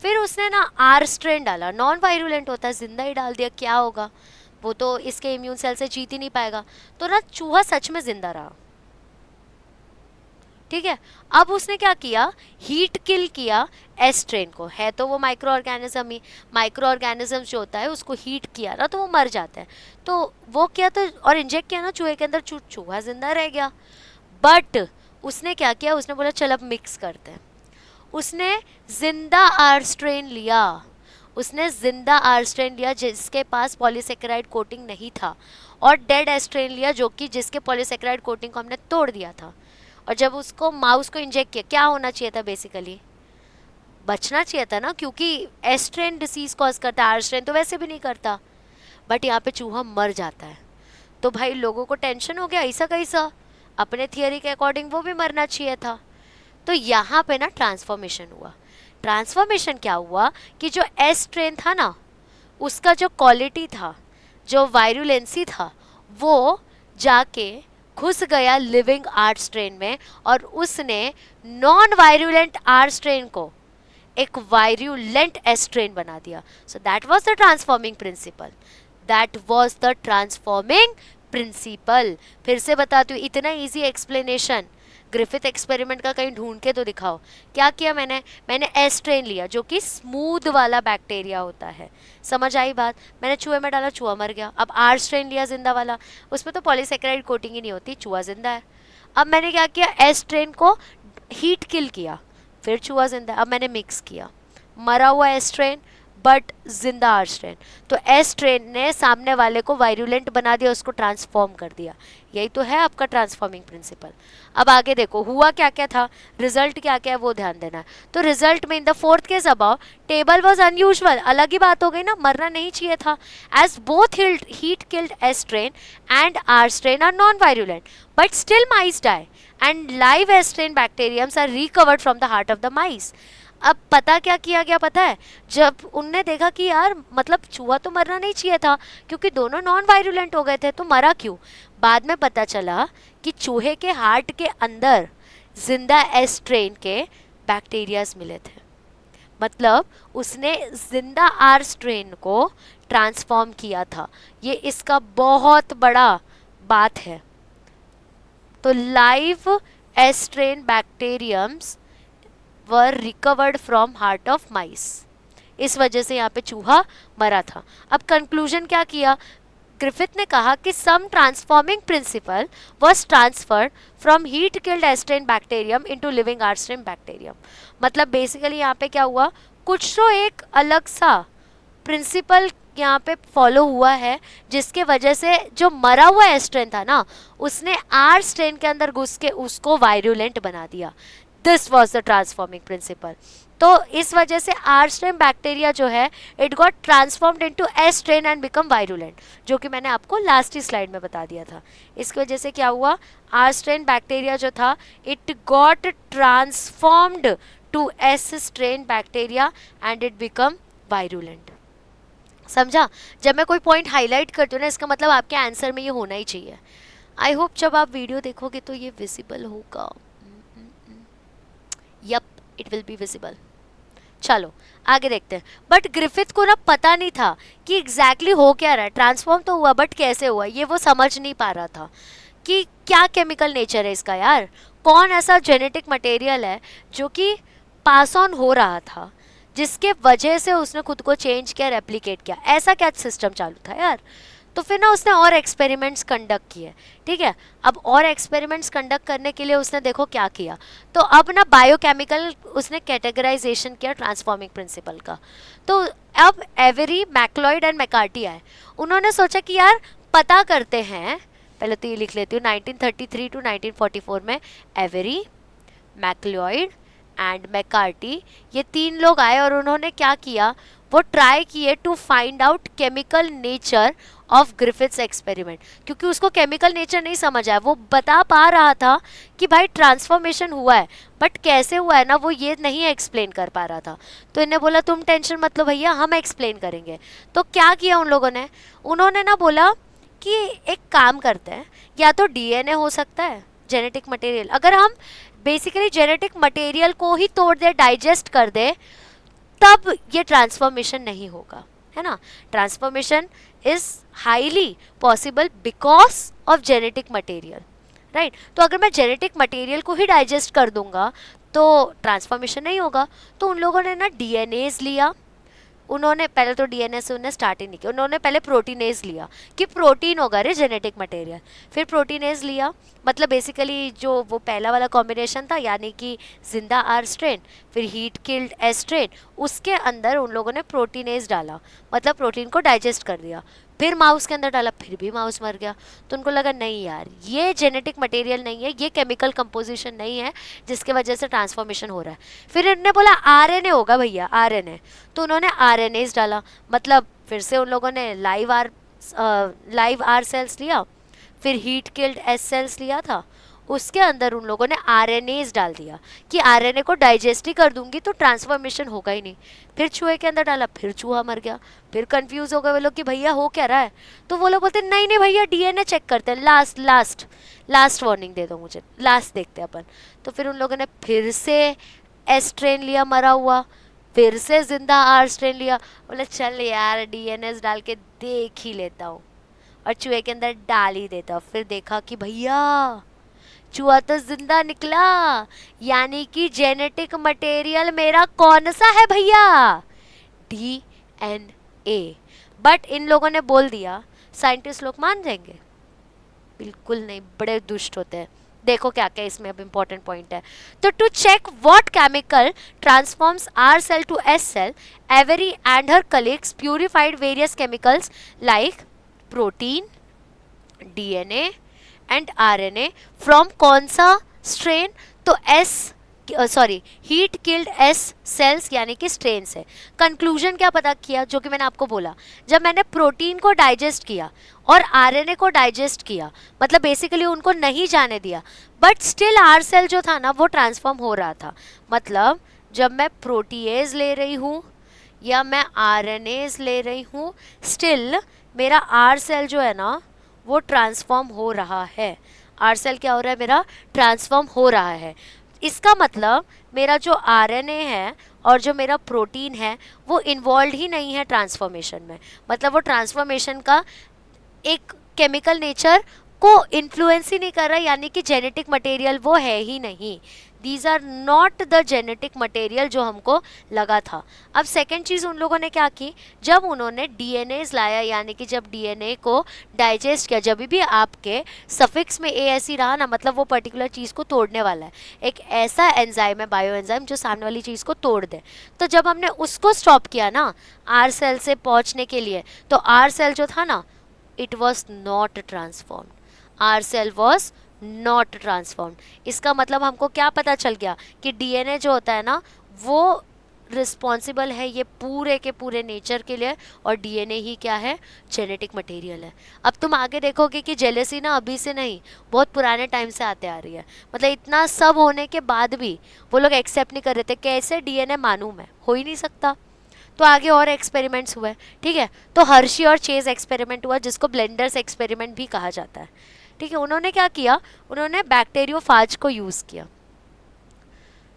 फिर उसने ना आर स्ट्रेन डाला, नॉन वायरुलेंट होता है, जिंदा ही डाल दिया, क्या होगा, वो तो इसके इम्यून सेल से जीत ही नहीं पाएगा, तो ना चूहा सच में जिंदा रहा। ठीक है, अब उसने क्या किया, हीट किल किया एस स्ट्रेन को, है तो वो माइक्रो ऑर्गेनिज्म ही, माइक्रो ऑर्गेनिज्म जो होता है उसको हीट किया ना तो वो मर जाता है, तो वो किया तो और इंजेक्ट किया ना चूहे के अंदर, चूहा जिंदा रह गया। बट उसने क्या किया, उसने बोला चल अब मिक्स करते हैं, उसने जिंदा आर स्ट्रेन लिया, उसने जिंदा आर स्ट्रेन लिया जिसके पास पॉलीसेकेराइड कोटिंग नहीं था, और डेड एस स्ट्रेन लिया जो कि जिसके पॉलीसेकेराइड कोटिंग को हमने तोड़ दिया था, और जब उसको माउस को इंजेक्ट किया, क्या होना चाहिए था, बेसिकली बचना चाहिए था ना, क्योंकि एस स्ट्रेन डिसीज कॉज करता है, आर स्ट्रेन तो वैसे भी नहीं करता, बट यहाँ पे चूहा मर जाता है। तो भाई लोगों को टेंशन हो गया, ऐसा कैसा, अपने थियोरी के अकॉर्डिंग वो भी मरना चाहिए था। तो यहाँ पे ना ट्रांसफॉर्मेशन हुआ। ट्रांसफॉर्मेशन क्या हुआ कि जो एस स्ट्रेन था ना उसका जो क्वालिटी था, जो वायरुलेंसी था, वो जाके घुस गया लिविंग आर स्ट्रेन में, और उसने नॉन वायरुलेंट आर स्ट्रेन को एक वायरुलेंट एस स्ट्रेन बना दिया। So that was the transforming principle, that was the transforming principle. फिर से बताती हूँ, इतना इजी एक्सप्लेनेशन ग्रिफिथ एक्सपेरिमेंट का कहीं ढूंढ के तो दिखाओ। क्या किया मैंने एस स्ट्रेन लिया जो कि स्मूथ वाला बैक्टीरिया होता है, समझ आई बात, मैंने चूहे में डाला, चूहा मर गया। अब आर स्ट्रेन लिया जिंदा वाला, उसमें तो पॉलीसेकेराइड कोटिंग ही नहीं होती, चूहा जिंदा है। अब मैंने क्या किया, एस स्ट्रेन को हीट किल किया, फिर चूहा जिंदा है। अब मैंने मिक्स किया, मरा हुआ एस स्ट्रेन बट जिंदा आर स्ट्रेन, तो एस स्ट्रेन ने सामने वाले को वायरुलेंट बना दिया, उसको ट्रांसफॉर्म कर दिया। यही तो है आपका ट्रांसफॉर्मिंग प्रिंसिपल। अब आगे देखो हुआ क्या क्या था, रिजल्ट क्या क्या है वो ध्यान देना। तो रिजल्ट में in the fourth case about table was unusual, अलग ही बात हो गई ना, मरना नहीं चाहिए था, as both heat killed S strain and R strain are non virulent, but still mice die and live S strain bacteriums are recovered from the heart of the mice. अब पता क्या किया गया पता है, जब उनने देखा कि यार मतलब चूहा तो मरना नहीं चाहिए था क्योंकि दोनों नॉन वायरुलेंट हो गए थे, तो मरा क्यों, बाद में पता चला कि चूहे के हार्ट के अंदर जिंदा एस स्ट्रेन के बैक्टीरियाज मिले थे, मतलब उसने जिंदा आर स्ट्रेन को ट्रांसफॉर्म किया था। ये इसका बहुत बड़ा बात है। तो live S strain bacteriums were recovered from heart of mice, इस वजह से यहाँ पे चूहा मरा था। अब कंक्लूजन क्या किया, ग्रिफिथ ने कहा कि some transforming principle was transferred from heat killed S strain bacterium into living R strain bacterium. मतलब बेसिकली यहाँ पे क्या हुआ, कुछ तो एक अलग सा प्रिंसिपल यहाँ पे फॉलो हुआ है जिसके वजह से जो मरा हुआ एस स्ट्रेन था ना उसने आर स्ट्रेन के अंदर घुस के उसको वायरुलेंट बना दिया। This was the transforming principle. तो इस वजह से आर स्ट्रेन बैक्टीरिया जो है it got transformed into S strain and become virulent, जो कि मैंने आपको लास्ट ही स्लाइड में बता दिया था। इसकी वजह से क्या हुआ, आर स्ट्रेन बैक्टीरिया जो था it got transformed to S strain bacteria and it become virulent. समझा? जब मैं कोई पॉइंट हाईलाइट करती हूँ ना, इसका मतलब आपके आंसर में ये होना ही चाहिए। आई होप जब आप वीडियो देखोगे तो ये विजिबल होगा। Yup, it will be visible. चलो आगे देखते हैं। बट ग्रिफिथ को ना पता नहीं था कि एग्जैक्टली हो क्या रहा है। ट्रांसफॉर्म तो हुआ बट कैसे हुआ ये वो समझ नहीं पा रहा था कि क्या केमिकल नेचर है इसका। यार कौन ऐसा जेनेटिक मटेरियल है जो कि पास ऑन हो रहा था, जिसके वजह से उसने खुद को चेंज किया, रेप्लिकेट किया, ऐसा क्या सिस्टम चालू था यार। तो फिर ना उसने और एक्सपेरिमेंट्स कंडक्ट किए। ठीक है, अब और एक्सपेरिमेंट्स कंडक्ट करने के लिए उसने देखो क्या किया। तो अब ना बायोकेमिकल उसने कैटेगराइजेशन किया ट्रांसफॉर्मिंग प्रिंसिपल का। तो अब एवरी, मैक्लॉयड एंड मैकार्टी आए। उन्होंने सोचा कि यार पता करते हैं, पहले तो ये लिख लेती हूँ, 1933 टू 1944 में एवरी, मैक्लॉयड एंड मैकार्टी, ये 3 लोग आए और उन्होंने क्या किया, वो ट्राई किए to find out chemical nature of Griffith's experiment. क्योंकि उसको केमिकल नेचर नहीं समझ आया, वो बता पा रहा था कि भाई ट्रांसफॉर्मेशन हुआ है, बट कैसे हुआ है ना वो ये नहीं एक्सप्लेन कर पा रहा था। तो इन्हें बोला तुम टेंशन मत लो भैया, हम एक्सप्लेन करेंगे। तो क्या किया उन लोगों ने, उन्होंने ना बोला कि एक काम करते हैं, या तो डीएनए हो सकता है जेनेटिक मटेरियल, अगर हम बेसिकली जेनेटिक मटेरियल को ही तोड़ दे, डाइजेस्ट कर दे, तब ये ट्रांसफॉर्मेशन नहीं होगा, है ना। Transformation is highly possible because of genetic material, right. तो अगर मैं जेनेटिक मटेरियल को ही डाइजेस्ट कर दूंगा तो ट्रांसफॉर्मेशन नहीं होगा। तो उन लोगों ने ना डीएनएज लिया, उन्होंने पहले तो डीएनए से उन्हें स्टार्ट ही नहीं किया, उन्होंने पहले प्रोटीनेज लिया कि प्रोटीन होगा रे जेनेटिक मटेरियल। फिर प्रोटीनेज लिया, मतलब बेसिकली जो वो पहला वाला कॉम्बिनेशन था, यानी कि जिंदा आर स्ट्रेन फिर हीट किल्ड एस स्ट्रेन, उसके अंदर उन लोगों ने प्रोटीनेज डाला, मतलब प्रोटीन को डाइजेस्ट कर दिया। फिर माउस के अंदर डाला, फिर भी माउस मर गया। तो उनको लगा नहीं यार ये जेनेटिक मटेरियल नहीं है, ये केमिकल कंपोजिशन नहीं है जिसके वजह से ट्रांसफॉर्मेशन हो रहा है। फिर इन्होंने बोला आरएनए होगा भैया, आरएनए। तो उन्होंने आरएनएस डाला, मतलब फिर से उन लोगों ने लाइव आर सेल्स लिया, फिर हीट किल्ड एस सेल्स लिया था, उसके अंदर उन लोगों ने आरएनएस डाल दिया कि आरएनए को डाइजेस्ट ही कर दूंगी तो ट्रांसफॉर्मेशन होगा ही नहीं। फिर चूहे के अंदर डाला, फिर चूहा मर गया। फिर कंफ्यूज हो गए वो लोग कि भैया हो क्या रहा है। तो वो लोग बोलते नहीं नहीं भैया डीएनए चेक करते हैं, लास्ट वार्निंग दे दो मुझे, लास्ट देखते हैं अपन। तो फिर उन लोगों ने फिर से एस स्ट्रेन लिया मरा हुआ, फिर से जिंदा आर स्ट्रेन लिया, बोले चल यार डीएनएस डाल के देख ही लेता हूँ, और चूहे के अंदर डाल ही देता हूँ। फिर देखा कि भैया चूहा तो जिंदा निकला, यानी कि जेनेटिक मटेरियल मेरा कौन सा है भैया, डीएनए। बट इन लोगों ने बोल दिया, साइंटिस्ट लोग मान जाएंगे? बिल्कुल नहीं, बड़े दुष्ट होते हैं। देखो क्या क्या इसमें अब इम्पोर्टेंट पॉइंट है। तो to check what chemical transforms R cell to S cell, Avery and her colleagues purified various chemicals like protein, DNA and RNA from कौन सा स्ट्रेन, तो हीट किल्ड एस सेल्स यानी कि स्ट्रेन से। कंक्लूजन क्या पता किया, जो कि मैंने आपको बोला, जब मैंने प्रोटीन को डाइजेस्ट किया और आरएनए को डाइजेस्ट किया, मतलब बेसिकली उनको नहीं जाने दिया, बट स्टिल आर सेल जो था ना वो ट्रांसफॉर्म हो रहा था। मतलब जब मैं प्रोटीएज ले रही हूँ या मैं आरएनएज ले रही हूँ, स्टिल मेरा आर सेल जो है ना वो ट्रांसफॉर्म हो रहा है। आर सेल क्या हो रहा है, मेरा ट्रांसफॉर्म हो रहा है। इसका मतलब मेरा जो आरएनए है और जो मेरा प्रोटीन है वो इन्वॉल्व ही नहीं है ट्रांसफॉर्मेशन में, मतलब वो ट्रांसफॉर्मेशन का एक केमिकल नेचर को इन्फ्लुएंस ही नहीं कर रहा, यानी कि जेनेटिक मटेरियल वो है ही नहीं। These are not the genetic material जो हमको लगा था। अब सेकेंड चीज़ उन लोगों ने क्या की, जब उन्होंने डीएनएज लाया, यानी कि जब डीएनए को डाइजेस्ट किया, जब भी आपके सफिक्स में ए ऐसी रहा ना, मतलब वो पर्टिकुलर चीज़ को तोड़ने वाला है, एक ऐसा एंजाइम है, बायो एंजाइम, जो सामने वाली चीज़ को तोड़ दे। तो जब हमने उसको स्टॉप किया ना आर सेल से पहुँचने के लिए, तो आर सेल जो था ना it was not transformed, R cell was not transformed. इसका मतलब हमको क्या पता चल गया कि डीएनए जो होता है ना वो रिस्पॉन्सिबल है ये पूरे के पूरे नेचर के लिए, और डीएनए ही क्या है, जेनेटिक मटेरियल है। अब तुम आगे देखोगे कि जेलेसी ना अभी से नहीं, बहुत पुराने टाइम से आते आ रही है। मतलब इतना सब होने के बाद भी वो लोग एक्सेप्ट नहीं कर रहे थे, कैसे डीएनए मानूं मैं, हो ही नहीं सकता। तो आगे और एक्सपेरिमेंट्स हुए, ठीक है। तो हर्शी और चेज एक्सपेरिमेंट हुआ जिसको ब्लेंडर्स एक्सपेरिमेंट भी कहा जाता है, ठीक है। उन्होंने क्या किया, उन्होंने बैक्टीरियोफाज को यूज़ किया,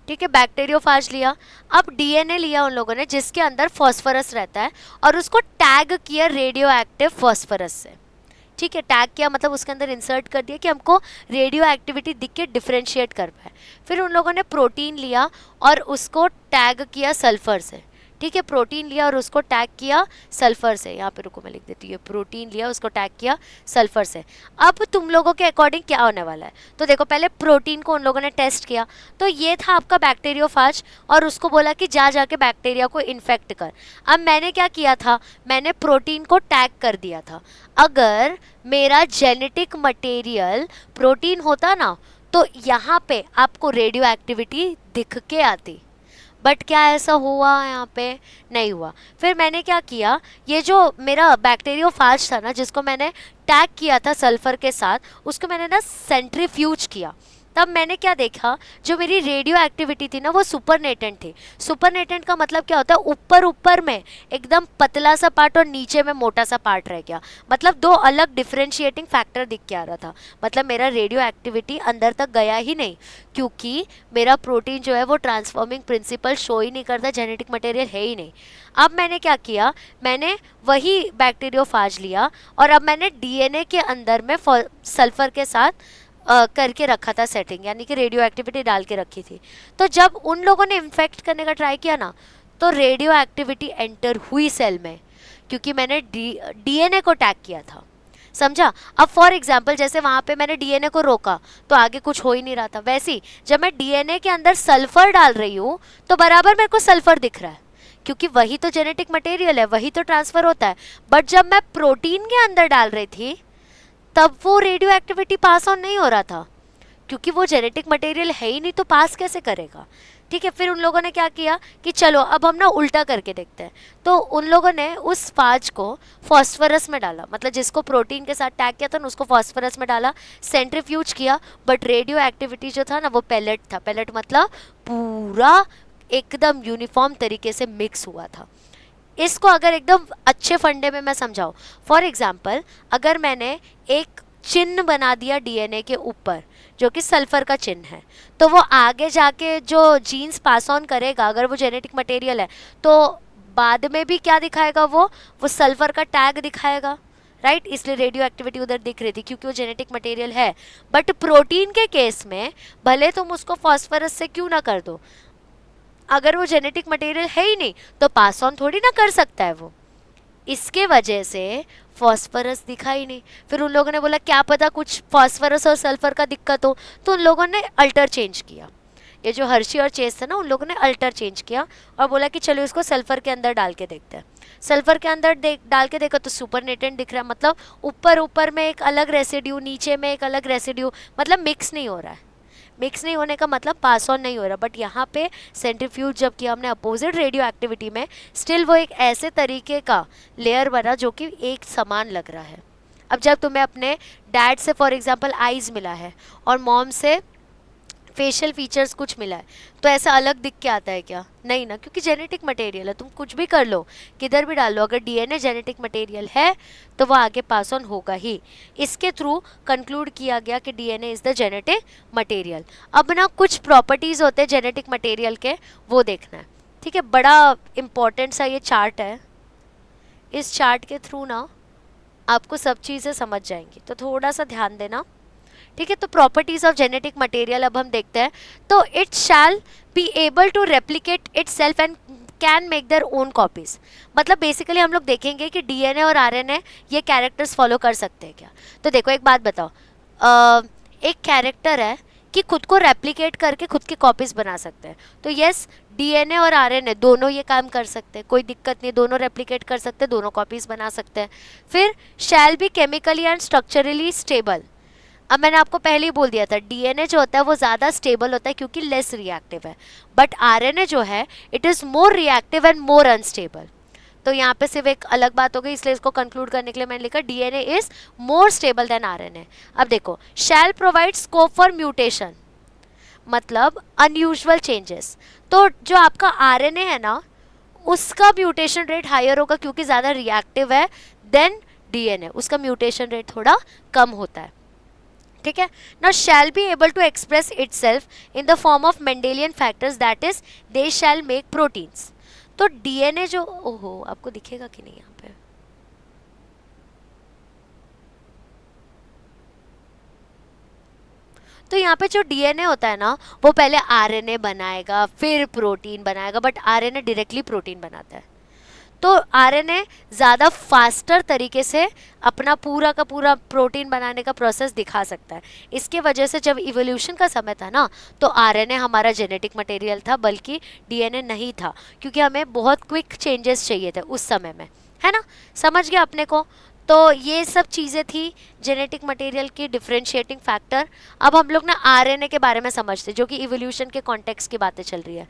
ठीक है। बैक्टीरियोफाज लिया, अब डीएनए लिया उन लोगों ने जिसके अंदर फॉस्फोरस रहता है और उसको टैग किया रेडियो एक्टिव फॉस्फोरस से, ठीक है। टैग किया मतलब उसके अंदर इंसर्ट कर दिया कि हमको रेडियो एक्टिविटी दिख के डिफ्रेंशिएट कर पाए। फिर उन लोगों ने प्रोटीन लिया और उसको टैग किया सल्फर से, ठीक है। प्रोटीन लिया और उसको टैग किया सल्फर से, यहाँ पे रुको मैं लिख देती हूँ, प्रोटीन लिया उसको टैग किया सल्फर से। अब तुम लोगों के अकॉर्डिंग क्या होने वाला है, तो देखो पहले प्रोटीन को उन लोगों ने टेस्ट किया, तो ये था आपका बैक्टीरियोफाज और उसको बोला कि जा जाके बैक्टीरिया को इन्फेक्ट कर। अब मैंने क्या किया था, मैंने प्रोटीन को टैग कर दिया था। अगर मेरा जेनेटिक मटेरियल प्रोटीन होता ना तो यहाँ पे आपको रेडियो एक्टिविटी दिख के आती, बट क्या ऐसा हुआ, यहाँ पे नहीं हुआ। फिर मैंने क्या किया, ये जो मेरा बैक्टीरियोफाज था ना जिसको मैंने टैग किया था सल्फर के साथ, उसको मैंने ना सेंट्रीफ्यूज किया। तब मैंने क्या देखा, जो मेरी रेडियो एक्टिविटी थी ना वो सुपरनेटेंट थी। सुपरनेटेंट का मतलब क्या होता है, ऊपर ऊपर में एकदम पतला सा पार्ट और नीचे में मोटा सा पार्ट रह गया, मतलब दो अलग डिफरेंशिएटिंग फैक्टर दिख के आ रहा था। मतलब मेरा रेडियो एक्टिविटी अंदर तक गया ही नहीं, क्योंकि मेरा प्रोटीन जो है वो ट्रांसफॉर्मिंग प्रिंसिपल शो ही नहीं करता, जेनेटिक मटेरियल है ही नहीं। अब मैंने क्या किया, मैंने वही बैक्टीरियोफाज लिया और अब मैंने डीएनए के अंदर में सल्फर के साथ करके रखा था सेटिंग, यानी कि रेडियो एक्टिविटी डाल के रखी थी। तो जब उन लोगों ने इन्फेक्ट करने का ट्राई किया ना, तो रेडियो एक्टिविटी एंटर हुई सेल में, क्योंकि मैंने डीएनए को टैग किया था, समझा। अब फॉर एग्जाम्पल जैसे वहाँ पे मैंने डीएनए को रोका तो आगे कुछ हो ही नहीं रहा था, वैसे ही जब मैं डीएनए के अंदर सल्फर डाल रही हूँ तो बराबर मेरे को सल्फर दिख रहा है, क्योंकि वही तो जेनेटिक मटेरियल है, वही तो ट्रांसफर होता है। बट जब मैं प्रोटीन के अंदर डाल रही थी तब वो रेडियो एक्टिविटी पास ऑन नहीं हो रहा था, क्योंकि वो जेनेटिक मटेरियल है ही नहीं, तो पास कैसे करेगा, ठीक है। फिर उन लोगों ने क्या किया कि चलो अब हम ना उल्टा करके देखते हैं। तो उन लोगों ने उस फाज को फॉस्फोरस में डाला, मतलब जिसको प्रोटीन के साथ टैग किया था ना उसको फॉस्फोरस में डाला, सेंट्रीफ्यूज किया, बट रेडियो एक्टिविटी जो था ना वो पैलेट था। पैलेट मतलब पूरा एकदम यूनिफॉर्म तरीके से मिक्स हुआ था। इसको अगर एकदम अच्छे फंडे में मैं समझाऊँ, फॉर एग्जाम्पल अगर मैंने एक चिन्ह बना दिया डीएनए के ऊपर जो कि सल्फर का चिन्ह है, तो वो आगे जाके जो जीन्स पास ऑन करेगा, अगर वो जेनेटिक मटेरियल है तो बाद में भी क्या दिखाएगा, वो सल्फर का टैग दिखाएगा, राइट। इसलिए रेडियो एक्टिविटी उधर दिख रही थी क्योंकि वो जेनेटिक मटेरियल है। बट प्रोटीन के केस में भले तुम उसको फॉस्फोरस से क्यों ना कर दो, अगर वो जेनेटिक मटेरियल है ही नहीं तो पास ऑन थोड़ी ना कर सकता है वो, इसके वजह से फॉस्फोरस दिखा ही नहीं। फिर उन लोगों ने बोला क्या पता कुछ फॉस्फोरस और सल्फर का दिक्कत हो, तो उन लोगों ने अल्टर चेंज किया। ये जो हर्शी और चेस था ना, उन लोगों ने अल्टर चेंज किया और बोला कि चलो इसको सल्फर के अंदर डाल के देखते हैं। सल्फर के अंदर डाल के देखो तो सुपरनेटेंट दिख रहा है, मतलब ऊपर ऊपर में एक अलग रेसिड्यू, नीचे में एक अलग रेसिड्यू, मतलब मिक्स नहीं हो रहा है। मिक्स नहीं होने का मतलब पास ऑन नहीं हो रहा। बट यहाँ पे सेंट्रीफ्यूज जब किया हमने अपोजिट रेडियो एक्टिविटी में, स्टिल वो एक ऐसे तरीके का लेयर बना जो कि एक समान लग रहा है। अब जब तुम्हें अपने डैड से फॉर एग्जांपल आईज मिला है और मॉम से फेशियल फीचर्स कुछ मिला है, तो ऐसा अलग दिख के आता है क्या? नहीं ना, क्योंकि जेनेटिक मटेरियल है, तुम कुछ भी कर लो, किधर भी डाल लो, अगर डीएनए जेनेटिक मटेरियल है तो वो आगे पास ऑन होगा ही। इसके थ्रू कंक्लूड किया गया कि DNA is the genetic material. अब ना कुछ प्रॉपर्टीज़ होते हैं जेनेटिक मटेरियल के, वो देखना है, ठीक है। बड़ा इम्पॉर्टेंट सा ये चार्ट है, इस चार्ट के थ्रू ना आपको सब चीज़ें समझ जाएंगी, तो थोड़ा सा ध्यान देना, ठीक है। तो प्रॉपर्टीज ऑफ जेनेटिक मटेरियल अब हम देखते हैं। तो it shall be able to replicate itself and can make their own copies. मतलब बेसिकली हम लोग देखेंगे कि डीएनए और आरएनए ये कैरेक्टर्स फॉलो कर सकते हैं क्या। तो देखो एक बात बताओ, एक कैरेक्टर है कि खुद को रेप्लिकेट करके खुद की कॉपीज बना सकते हैं, तो यस डीएनए और आरएनए दोनों ये काम कर सकते हैं, कोई दिक्कत नहीं, दोनों रेप्लिकेट कर सकते हैं, दोनों कॉपीज बना सकते हैं। फिर shall be chemically and structurally stable. अब मैंने आपको पहले ही बोल दिया था डीएनए जो होता है वो ज़्यादा स्टेबल होता है क्योंकि लेस रिएक्टिव है, बट आरएनए जो है it is more reactive and more unstable. तो यहाँ पे सिर्फ एक अलग बात हो गई, इसलिए इसको कंक्लूड करने के लिए मैंने लिखा DNA is more stable then RNA. अब देखो शैल प्रोवाइड स्कोप फॉर म्यूटेशन, मतलब अनयूजुअल चेंजेस। तो जो आपका आरएनए है ना उसका म्यूटेशन रेट हायर होगा क्योंकि ज़्यादा रिएक्टिव है देन डीएनए, उसका म्यूटेशन रेट थोड़ा कम होता है, ठीक है। Now shall be able to express itself in the form of Mendelian factors, that is they shall make proteins. तो डीएनए जो, ओहो आपको दिखेगा कि नहीं यहाँ पे, तो यहाँ पे जो डीएनए होता है ना वो पहले आरएनए बनाएगा फिर प्रोटीन बनाएगा, बट आरएनए डायरेक्टली प्रोटीन बनाता है। तो आरएनए ज़्यादा फास्टर तरीके से अपना पूरा का पूरा प्रोटीन बनाने का प्रोसेस दिखा सकता है। इसके वजह से जब इवोल्यूशन का समय था ना तो आरएनए हमारा जेनेटिक मटेरियल था, बल्कि डीएनए नहीं था, क्योंकि हमें बहुत क्विक चेंजेस चाहिए थे उस समय में, है ना। समझ गया अपने को। तो ये सब चीज़ें थी जेनेटिक मटेरियल की डिफरेंशिएटिंग फैक्टर। अब हम लोग ना आरएनए के बारे में समझते, जो कि इवोल्यूशन के कॉन्टेक्स्ट की बातें चल रही है।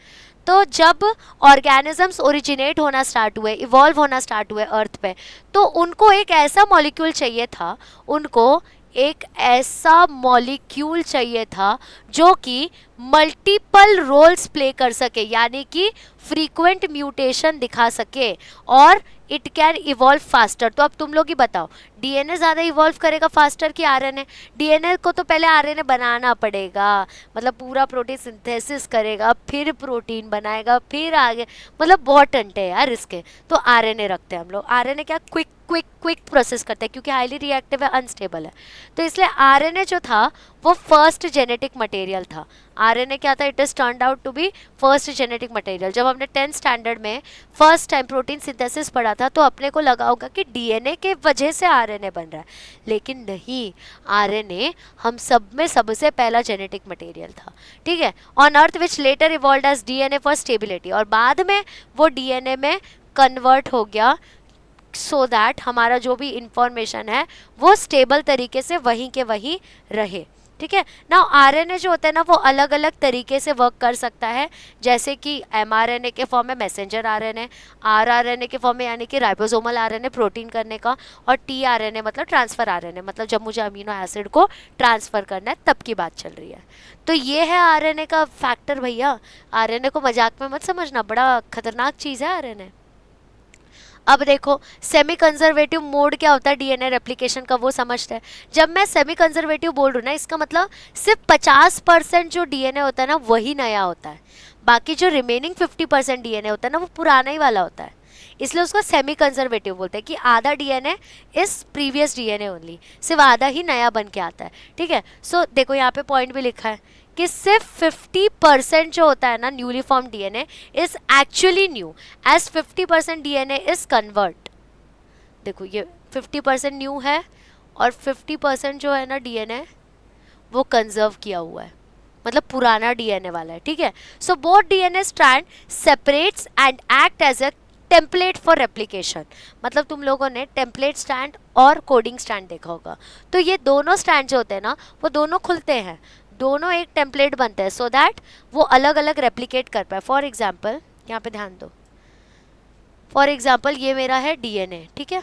तो जब ऑर्गेनिजम्स ओरिजिनेट होना स्टार्ट हुए, इवॉल्व होना स्टार्ट हुए अर्थ पे, तो उनको एक ऐसा मॉलिक्यूल चाहिए था, उनको एक ऐसा मॉलिक्यूल चाहिए था जो कि मल्टीपल रोल्स प्ले कर सके, यानी कि फ्रीक्वेंट म्यूटेशन दिखा सके और इट कैन इवॉल्व फास्टर। तो अब तुम लोग ही बताओ, डीएनए ज़्यादा इवॉल्व करेगा फास्टर कि आरएनए? डीएनए को तो पहले आरएनए बनाना पड़ेगा, मतलब पूरा प्रोटीन सिंथेसिस करेगा, फिर प्रोटीन बनाएगा, फिर आगे, मतलब बहुत टंटे हैं यार इसके। तो आरएनए रखते हैं हम लोग। आरएनए क्या क्विक प्रोसेस करते हैं क्योंकि हाईली रिएक्टिव है, अनस्टेबल है। तो इसलिए आरएनए जो था वो फर्स्ट जेनेटिक मटेरियल था। आरएनए क्या था? It is turned out to be first genetic material. जब हमने 10th स्टैंडर्ड में फर्स्ट टाइम प्रोटीन सिंथेसिस पढ़ा था तो अपने को लगा होगा कि डीएनए के वजह से आरएनए बन रहा है, लेकिन नहीं, आरएनए हम सब में सबसे पहला जेनेटिक मटेरियल था, ठीक है। On earth which later evolved as DNA for stability, और बाद में वो डीएनए में कन्वर्ट हो गया सो दैट हमारा जो भी इंफॉर्मेशन है वो स्टेबल तरीके से वहीं के वहीं रहे, ठीक है ना। आरएनए जो होता है ना वो अलग अलग तरीके से वर्क कर सकता है, जैसे कि एमआरएनए के फॉर्म में मैसेंजर आरएनए, आरआरएनए के फॉर्म में यानी कि राइबोसोमल आरएनए प्रोटीन करने का, और टीआरएनए मतलब ट्रांसफर आरएनए, मतलब जब मुझे अमीनो एसिड को ट्रांसफर करना है तब की बात चल रही है। तो ये है आरएनए का फैक्टर भैया। आरएनए को मजाक में मत समझना, बड़ा खतरनाक चीज़ है आरएनए। अब देखो सेमी कंजर्वेटिव मोड क्या होता है डीएनए रेप्लिकेशन का, वो समझते हैं। जब मैं सेमी कंजर्वेटिव बोल रही हूँ ना, इसका मतलब सिर्फ 50% जो डीएनए होता है ना वही नया होता है, बाकी जो रिमेनिंग 50% डीएनए होता है ना वो पुराना ही वाला होता है। इसलिए उसको सेमी कंजर्वेटिव बोलते हैं कि आधा डीएनए इस प्रीवियस डीएनए ओनली, सिर्फ आधा ही नया बन के आता है, ठीक है। सो देखो यहाँ पे पॉइंट भी लिखा है कि सिर्फ 50% जो होता है ना newly form DNA is actually new, as 50% DNA is convert. देखो ये 50% न्यू है और 50% जो है ना डीएनए वो कंजर्व किया हुआ है, मतलब पुराना डीएनए वाला है, ठीक है। So both DNA strand separates and act as a template for replication. मतलब तुम लोगों ने टेम्पलेट स्टैंड और कोडिंग स्टैंड देखा होगा, तो ये दोनों स्टैंड जो होते हैं ना वो दोनों खुलते हैं, दोनों एक टेम्पलेट बनते हैं सो दैट वो अलग अलग रेप्लिकेट कर पाए। फॉर एग्जाम्पल यहाँ पे ध्यान दो, फॉर एग्जाम्पल ये मेरा है डीएनए, ठीक है।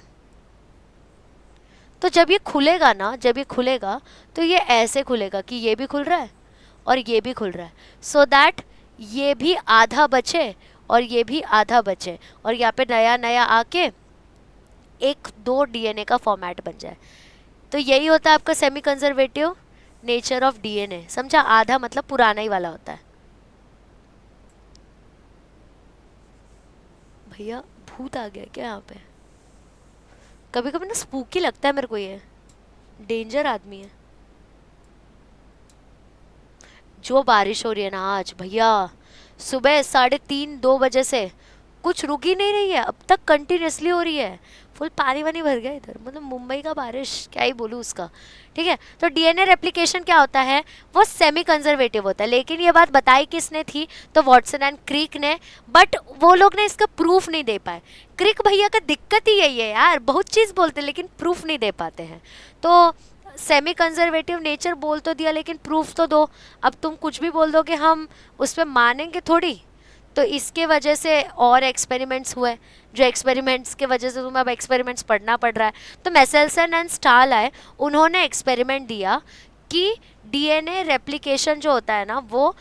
तो जब ये खुलेगा ना, जब ये खुलेगा तो ये ऐसे खुलेगा कि ये भी खुल रहा है और ये भी खुल रहा है, सो दैट ये भी आधा बचे और ये भी आधा बचे, और यहाँ पे नया नया आके एक दो डीएनए का फॉर्मेट बन जाए। तो यही होता है आपका semi conservative nature of DNA, समझा। आधा मतलब पुराना ही वाला होता है। भैया भूत आ गया क्या यहाँ पे? कभी कभी ना स्पूकी लगता है मेरे को, ये डेंजर आदमी है। जो बारिश हो रही है ना आज भैया, सुबह 3:30-2 बजे से कुछ रुक ही नहीं रही है, अब तक कंटिन्यूसली हो रही है, फुल पानी वानी भर गया इधर, मतलब मुंबई का बारिश क्या ही बोलूँ उसका, ठीक है। तो डीएनए रेप्लिकेशन क्या होता है, वो सेमी कंजर्वेटिव होता है, लेकिन ये बात बताई किसने थी, तो वॉटसन एंड क्रिक ने, बट वो लोग ने इसका प्रूफ नहीं दे पाए। क्रिक भैया का दिक्कत ही यही है यार, बहुत चीज़ बोलते हैं लेकिन प्रूफ नहीं दे पाते हैं। तो सेमी कंजर्वेटिव नेचर बोल तो दिया लेकिन प्रूफ तो दो। अब तुम कुछ भी बोल दोगे हम उस पर मानेंगे थोड़ी, तो इसके वजह से और एक्सपेरिमेंट्स हुए, जो एक्सपेरिमेंट्स के वजह से तुम्हें अब एक्सपेरिमेंट्स पढ़ना पड़ रहा है। तो मेसेल्सन एंड स्टाल आए, उन्होंने एक्सपेरिमेंट दिया कि डीएनए रेप्लिकेशन जो होता है ना वो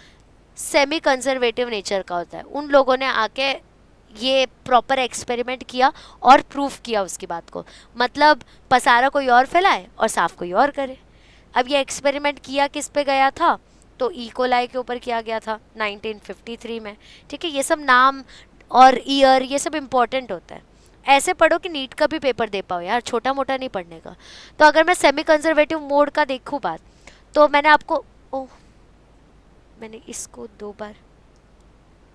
सेमी कंजर्वेटिव नेचर का होता है। उन लोगों ने आके ये प्रॉपर एक्सपेरिमेंट किया और प्रूफ किया उसकी बात को। मतलब पसारा कोई और फैलाए और साफ कोई और करे। अब ये एक्सपेरिमेंट किया किस पे गया था, तो इकोलाई के ऊपर किया गया था 1953 में। ठीक है, ये सब नाम और ईयर ये सब इम्पोर्टेंट होता है। ऐसे पढ़ो कि नीट का भी पेपर दे पाओ यार, छोटा मोटा नहीं पढ़ने का। तो अगर मैं सेमी कंजर्वेटिव मोड का देखूँ बात, तो मैंने आपको मैंने इसको 2 बार,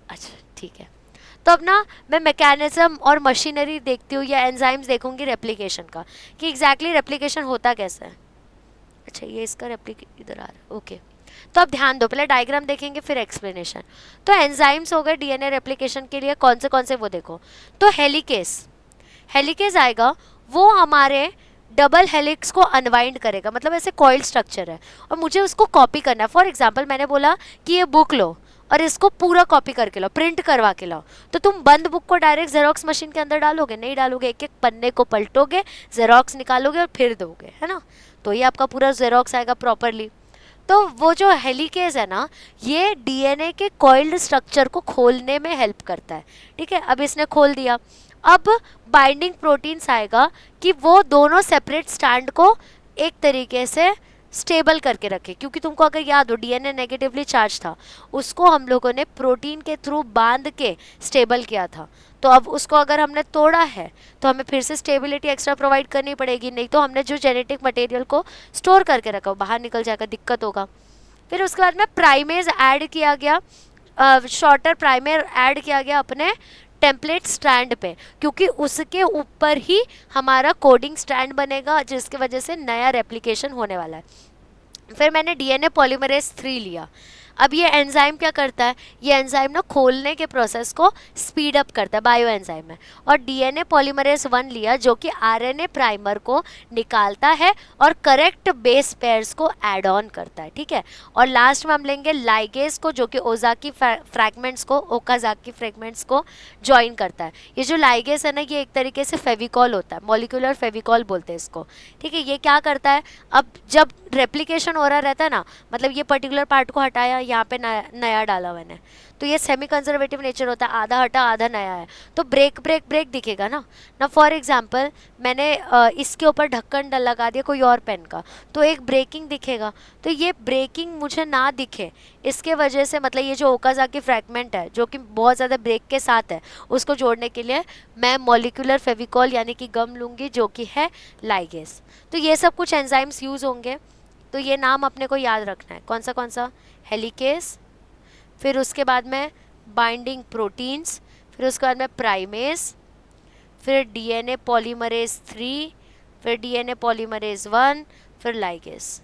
अच्छा ठीक है। तो अब ना मैं मैकेनिज्म और मशीनरी देखती हूँ या एंजाइम्स देखूंगी रेप्लिकेशन का, कि एग्जैक्टली रेप्लिकेशन होता कैसे है। अच्छा ये इसका इधर आ रहा है, ओके। तो अब ध्यान दो, पहले डायग्राम देखेंगे फिर एक्सप्लेनेशन। तो एंजाइम्स हो गए डीएनए रेप्लिकेशन के लिए, कौन से वो देखो। तो हेलिकेज आएगा, वो हमारे डबल हेलिक्स को अनवाइंड करेगा, मतलब ऐसे कॉइल स्ट्रक्चर है और मुझे उसको कॉपी करना है। फॉर एग्जाम्पल मैंने बोला कि ये बुक लो और इसको पूरा कॉपी करके लाओ, प्रिंट करवा के लाओ। तो तुम बंद बुक को डायरेक्ट जेरोक्स मशीन के अंदर डालोगे? नहीं डालोगे, एक एक पन्ने को पलटोगे, जेरोक्स निकालोगे और फिर दोगे, है ना। तो ये आपका पूरा जेरोक्स आएगा प्रॉपरली। तो वो जो हेलिकेज है ना, ये डीएनए के कॉइल्ड स्ट्रक्चर को खोलने में हेल्प करता है। ठीक है, अब इसने खोल दिया। अब बाइंडिंग प्रोटीन्स आएगा कि वो दोनों सेपरेट स्टैंड को एक तरीके से स्टेबल करके रखे, क्योंकि तुमको अगर याद हो डीएनए नेगेटिवली चार्ज था, उसको हम लोगों ने प्रोटीन के थ्रू बांध के स्टेबल किया था। तो अब उसको अगर हमने तोड़ा है तो हमें फिर से स्टेबिलिटी एक्स्ट्रा प्रोवाइड करनी पड़ेगी, नहीं तो हमने जो जेनेटिक मटेरियल को स्टोर करके रखा वो बाहर निकल जाएगा, दिक्कत होगा। फिर उसके बाद में प्राइमेज ऐड किया गया, शॉर्टर प्राइमेर ऐड किया गया अपने टेम्पलेट स्ट्रैंड पे, क्योंकि उसके ऊपर ही हमारा कोडिंग स्ट्रैंड बनेगा, जिसकी वजह से नया रेप्लिकेशन होने वाला है। फिर मैंने डीएनए पॉलीमरेज 3 लिया। अब ये एंजाइम क्या करता है, ये एंजाइम ना खोलने के प्रोसेस को स्पीड अप करता है, बायो एंजाइम है। और डीएनए पॉलीमरेज 1 लिया, जो कि आरएनए प्राइमर को निकालता है और करेक्ट बेस पेयर्स को ऐड ऑन करता है। ठीक है, और लास्ट में हम लेंगे लाइगेज को, जो कि ओकाजाकी फ्रैगमेंट्स को ज्वाइन करता है। ये जो लाइगेज है ना, ये एक तरीके से फेविकॉल होता है, मॉलिक्यूलर फेविकॉल बोलते हैं इसको। ठीक है, ये क्या करता है, अब जब रेप्लिकेशन हो रहा रहता है ना, मतलब ये पर्टिकुलर पार्ट को हटाया, यहाँ पे नया डाला मैंने, तो ये सेमी कंजर्वेटिव नेचर होता है, आधा हटा आधा नया है, तो ब्रेक दिखेगा ना। फॉर एग्जांपल मैंने इसके ऊपर ढक्कन लगा दिया कोई और पेन का, तो एक ब्रेकिंग दिखेगा। तो ये ब्रेकिंग मुझे ना दिखे, इसके वजह से मतलब ये जो ओकाजाकी फ्रैगमेंट है जो कि बहुत ज़्यादा ब्रेक के साथ है, उसको जोड़ने के लिए मैं मॉलिक्यूलर फेविकॉल यानी कि गम लूँगी, जो कि है लाइगेज। तो ये सब कुछ एंजाइम्स यूज़ होंगे, तो ये नाम अपने को याद रखना है। कौन सा हेलिकेज, फिर उसके बाद में बाइंडिंग प्रोटीन्स, फिर उसके बाद में प्राइमेज, फिर डीएनए पॉलीमरेज 3, फिर डीएनए पॉलीमरेज 1, फिर लाइगेज।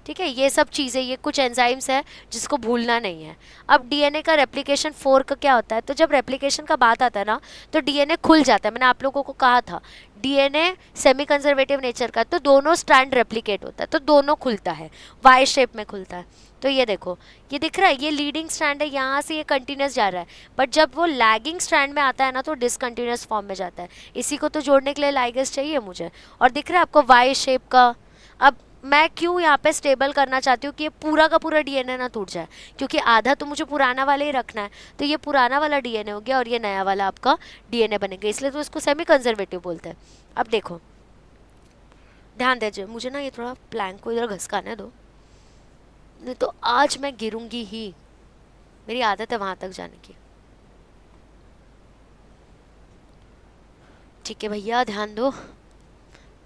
ठीक है, ये सब चीज़ें, ये कुछ एंजाइम्स है जिसको भूलना नहीं है। अब डीएनए का रेप्लिकेशन 4 का क्या होता है, तो जब रेप्लिकेशन का बात आता है ना, तो डीएनए खुल जाता है। मैंने आप लोगों को कहा था डीएनए सेमी कंजर्वेटिव नेचर का, तो दोनों स्ट्रैंड रेप्लिकेट होता है, तो दोनों खुलता है, वाई शेप में खुलता है। तो ये देखो, ये दिख रहा है, ये लीडिंग स्ट्रैंड है, यहाँ से ये कंटिन्यूस जा रहा है, बट जब वो लैगिंग स्ट्रैंड में आता है ना, तो डिसकंटिन्यूस फॉर्म में जाता है। इसी को तो जोड़ने के लिए लाइगेज चाहिए मुझे, और दिख रहा है आपको वाई शेप का। अब मैं क्यों यहाँ पे स्टेबल करना चाहती हूँ कि ये पूरा का पूरा डीएनए ना टूट जाए, क्योंकि आधा तो मुझे पुराना वाला ही रखना है। तो ये पुराना वाला डीएनए हो गया और ये नया वाला आपका डीएनए बनेगा, इसलिए तो इसको सेमी कंजर्वेटिव बोलते हैं। अब देखो ध्यान दीजिए, मुझे ना ये थोड़ा प्लैंक को इधर घसकाने दो, नहीं तो आज मैं गिरूंगी ही, मेरी आदत है वहां तक जाने की। ठीक है भैया, ध्यान दो,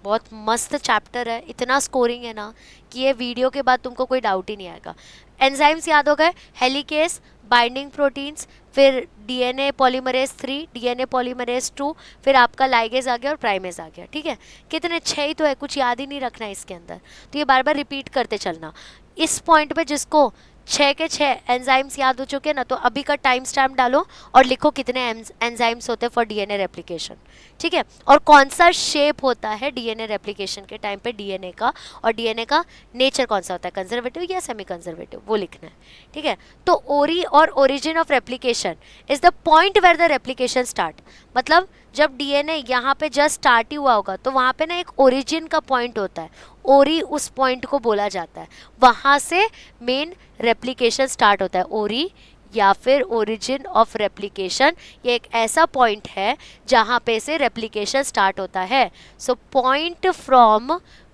बहुत मस्त चैप्टर है, इतना स्कोरिंग है ना कि ये वीडियो के बाद तुमको कोई डाउट ही नहीं आएगा। एंजाइम्स याद हो गए, हेलिकेज, बाइंडिंग प्रोटीन्स, फिर डीएनए पॉलीमरेज 3, डीएनए पॉलीमरेज 2, फिर आपका लाइगेज आ गया और प्राइमेज आ गया। ठीक है, कितने 6 ही तो है, कुछ याद ही नहीं रखना है इसके अंदर, तो ये बार बार रिपीट करते चलना। इस पॉइंट पे जिसको 6 के 6 एंजाइम्स याद हो चुके ना, तो अभी का टाइम स्टैम्प डालो और लिखो कितने एंजाइम्स होते हैं फॉर डीएनए रेप्लिकेशन। ठीक है, और कौन सा शेप होता है डीएनए रेप्लिकेशन के टाइम पे डीएनए का, और डीएनए का नेचर कौन सा होता है, कंजर्वेटिव या सेमी कंजर्वेटिव, वो लिखना है। ठीक है, तो ओरी और origin of replication is the point where the replication start, मतलब जब डीएनए यहाँ पे जस्ट स्टार्ट ही हुआ होगा, तो वहाँ पे ना एक ओरिजिन का पॉइंट होता है, ओरी उस पॉइंट को बोला जाता है, वहाँ से मेन रेप्लिकेशन स्टार्ट होता है, ओरी या फिर ओरिजिन ऑफ रेप्लिकेशन, ये एक ऐसा पॉइंट है जहाँ पे से रेप्लिकेशन स्टार्ट होता है। So point from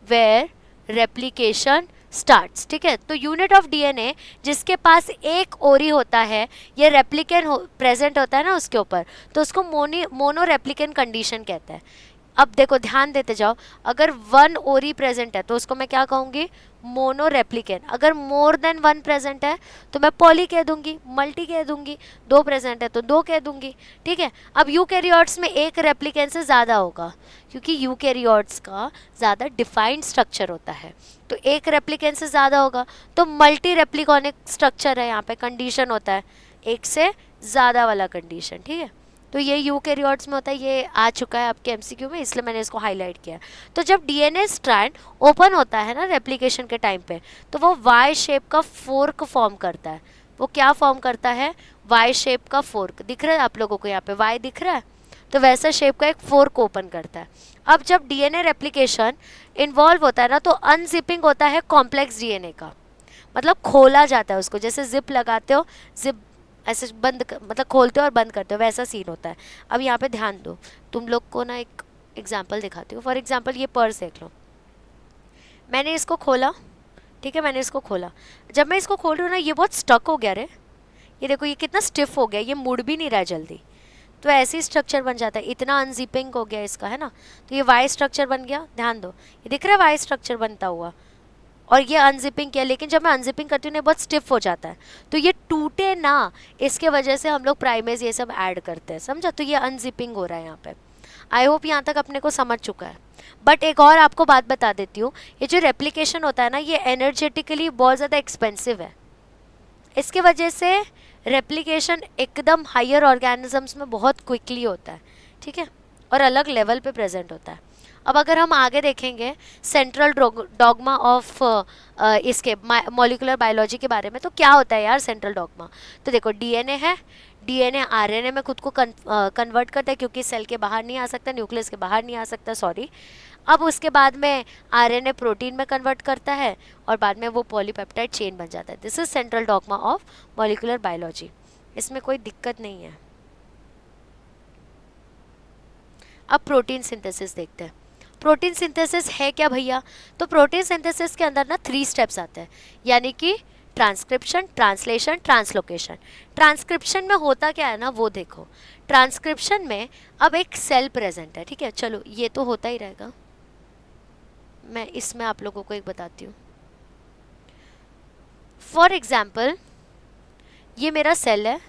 where replication starts, ठीक है। तो यूनिट ऑफ डीएनए जिसके पास एक ओरी होता है, ये रेप्लिकेंट प्रेजेंट होता है ना उसके ऊपर, तो उसको मोनो रेप्लिकेंट कंडीशन कहते हैं। अब देखो ध्यान देते जाओ, अगर वन ओरी प्रेजेंट है तो उसको मैं क्या कहूँगी, मोनो रेप्लिकेंट। अगर मोर देन वन प्रेजेंट है तो मैं पॉली कह दूंगी, मल्टी कह दूंगी, दो प्रेजेंट है तो दो कह दूंगी, ठीक है। अब यूकैरियोट्स में एक रेप्लिकेंट से ज़्यादा होगा, क्योंकि यूकैरियोट्स का ज़्यादा डिफाइंड स्ट्रक्चर होता है, तो एक रेप्लिकेंट से ज़्यादा होगा तो मल्टी रेप्लिकॉनिक स्ट्रक्चर है, यहाँ पे कंडीशन होता है एक से ज़्यादा वाला कंडीशन, ठीक है। तो ये यूकैरियोट्स में होता है, ये आ चुका है आपके एमसीक्यू में, इसलिए मैंने इसको हाईलाइट किया। तो जब डीएनए स्ट्रैंड ओपन होता है ना रेप्लिकेशन के टाइम पे, तो वो वाई शेप का फोर्क फॉर्म करता है। वो क्या फॉर्म करता है, वाई शेप का फोर्क। दिख रहा है आप लोगों को यहाँ पे वाई दिख रहा है, तो वैसा शेप का एक फोर्क ओपन करता है। अब जब डीएनए रेप्लिकेशन इन्वॉल्व होता है ना, तो अनजिपिंग होता है कॉम्प्लेक्स डीएनए का, मतलब खोला जाता है उसको, जैसे जिप लगाते हो, जिप ऐसे मतलब खोलते हो और बंद करते हो, वैसा सीन होता है। अब यहाँ पे ध्यान दो, तुम लोग को ना एक एग्जांपल दिखाती हूँ। फॉर एग्जांपल ये पर्स देख लो, मैंने इसको खोला, ठीक है, मैंने इसको खोला। जब मैं इसको खोल रही हूँ ना, ये बहुत स्टक हो गया रे, ये देखो ये कितना स्टिफ हो गया, ये मुड़ भी नहीं रहा है जल्दी। तो ऐसे ही स्ट्रक्चर बन जाता है, इतना अनजिपिंग हो गया इसका, है ना। तो ये वाई स्ट्रक्चर बन गया, ध्यान दो, ये दिख रहा है वाई स्ट्रक्चर बनता हुआ, और ये अनजिपिंग किया। लेकिन जब मैं अनजिपिंग करती हूँ बहुत स्टिफ हो जाता है, तो ये टूटे ना, इसके वजह से हम लोग प्राइमेज ये सब ऐड करते हैं, समझा। तो ये अनजिपिंग हो रहा है यहाँ पे। आई होप यहाँ तक अपने को समझ चुका है। बट एक और आपको बात बता देती हूँ, ये जो रेप्लिकेशन होता है ना, ये एनर्जेटिकली बहुत ज़्यादा एक्सपेंसिव है। इसके वजह से रेप्लिकेशन एकदम हायर ऑर्गेनिजम्स में बहुत क्विकली होता है, ठीक है, और अलग लेवल पे प्रेजेंट होता है। अब अगर हम आगे देखेंगे सेंट्रल डॉगमा ऑफ इसके मॉलिक्यूलर बायोलॉजी के बारे में, तो क्या होता है यार सेंट्रल डॉगमा। तो देखो डीएनए है, डीएनए आरएनए में खुद को कन्वर्ट करता है, क्योंकि सेल के बाहर नहीं आ सकता, न्यूक्लियस के बाहर नहीं आ सकता, सॉरी। अब उसके बाद में आरएनए प्रोटीन में कन्वर्ट करता है, और बाद में वो पॉलीपेप्टाइड चेन बन जाता है। This is central dogma of molecular biology, इसमें कोई दिक्कत नहीं है। अब प्रोटीन सिंथेसिस देखते हैं। प्रोटीन सिंथेसिस है क्या भैया, तो प्रोटीन सिंथेसिस के अंदर ना 3 स्टेप्स आते हैं, यानी कि ट्रांसक्रिप्शन, ट्रांसलेशन, ट्रांसलोकेशन। ट्रांसक्रिप्शन में होता क्या है ना, वो देखो। ट्रांसक्रिप्शन में अब एक सेल प्रेजेंट है, ठीक है, चलो ये तो होता ही रहेगा, मैं इसमें आप लोगों को एक बताती हूँ। फॉर एग्जाम्पल ये मेरा सेल है,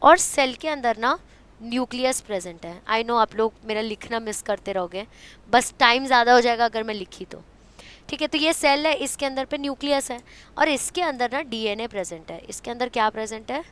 और सेल के अंदर ना न्यूक्लियस प्रेजेंट है। आई नो आप लोग मेरा लिखना मिस करते रहोगे, बस टाइम ज़्यादा हो जाएगा अगर मैं लिखी तो, ठीक है। तो ये सेल है, इसके अंदर पे न्यूक्लियस है, और इसके अंदर ना डीएनए प्रेजेंट है। इसके अंदर क्या प्रेजेंट है,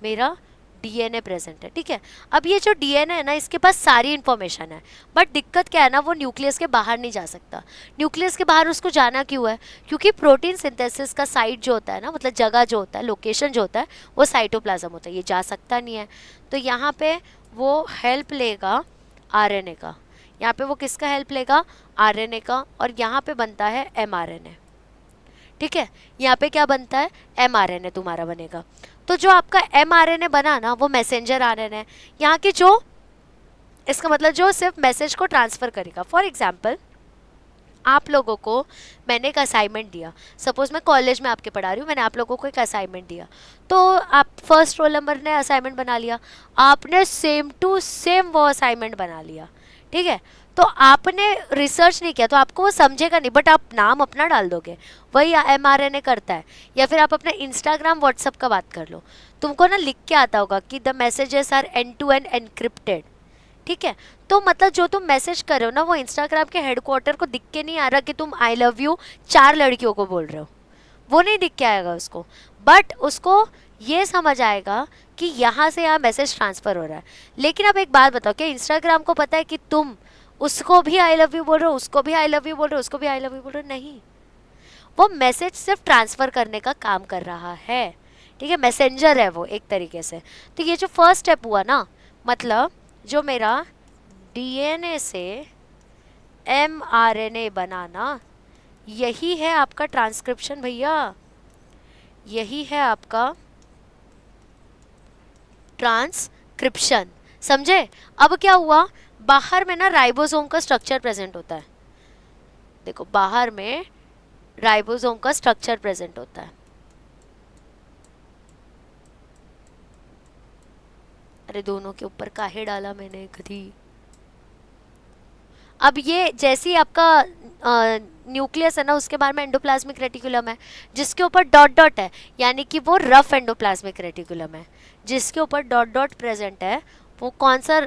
मेरा डीएनए प्रेजेंट है, ठीक है। अब ये जो डीएनए है ना, इसके पास सारी इन्फॉर्मेशन है, बट दिक्कत क्या है ना, वो न्यूक्लियस के बाहर नहीं जा सकता। न्यूक्लियस के बाहर उसको जाना क्यों है, क्योंकि प्रोटीन सिंथेसिस का साइट जो होता है ना, मतलब जगह जो होता है, लोकेशन जो होता है, वो साइटोप्लाज्म होता है, ये जा सकता नहीं है। तो यहाँ पे वो हेल्प लेगा आरएनए का, यहाँ पे वो किसका हेल्प लेगा, आरएनए का, और यहाँ पे बनता है एमआरएनए, ठीक है। यहाँ पे क्या बनता है, एमआरएनए तुम्हारा बनेगा। तो जो आपका एमआरएनए बना ना, वो मैसेंजर आरएनए है, यहाँ की जो, इसका मतलब जो सिर्फ मैसेज को ट्रांसफर करेगा। फॉर एग्जाम्पल आप लोगों को मैंने एक असाइनमेंट दिया, सपोज मैं कॉलेज में आपके पढ़ा रही हूँ, मैंने आप लोगों को एक असाइनमेंट दिया, तो आप फर्स्ट रोल नंबर ने असाइनमेंट बना लिया, आपने सेम टू सेम वो असाइनमेंट बना लिया, ठीक है। तो आपने रिसर्च नहीं किया, तो आपको वो समझेगा नहीं, बट आप नाम अपना डाल दोगे, वही एमआरएनए करता है। या फिर आप अपना इंस्टाग्राम व्हाट्सअप का बात कर लो, तुमको ना लिख के आता होगा कि the messages are end to end encrypted, ठीक है। तो मतलब जो तुम मैसेज कर रहे हो ना, वो इंस्टाग्राम के हेडक्वार्टर को दिख के नहीं आ रहा कि तुम आई लव यू 4 लड़कियों को बोल रहे हो, वो नहीं दिख के आएगा उसको, बट उसको ये समझ आएगा कि यहाँ से यहाँ मैसेज ट्रांसफ़र हो रहा है। लेकिन अब एक बात बताओ, क्या इंस्टाग्राम को पता है कि तुम उसको भी आई लव यू बोल रहे हो, उसको भी आई लव यू बोल रहे हो, उसको भी आई लव यू बोल रहे हो? नहीं, वो मैसेज सिर्फ ट्रांसफ़र करने का काम कर रहा है, ठीक है, मैसेंजर है वो एक तरीके से। तो ये जो फर्स्ट स्टेप हुआ ना, मतलब जो मेरा डीएनए से एमआरएनए बनाना, यही है आपका ट्रांसक्रिप्शन भैया, यही है आपका ट्रांसक्रिप्शन। समझे? अब क्या हुआ, बाहर में ना राइबोसोम का स्ट्रक्चर प्रेजेंट होता है। देखो बाहर में राइबोसोम का स्ट्रक्चर प्रेजेंट होता है। अरे दोनों के ऊपर काहे डाला मैंने गधी। अब ये जैसे ही आपका न्यूक्लियस है ना, उसके बारे में एंडोप्लाज्मिक रेटिकुलम है जिसके ऊपर डॉट डॉट है, यानी कि वो रफ एंडोप्लाज्मिक रेटिकुलम है। जिसके ऊपर डॉट डॉट प्रेजेंट है वो कौन सा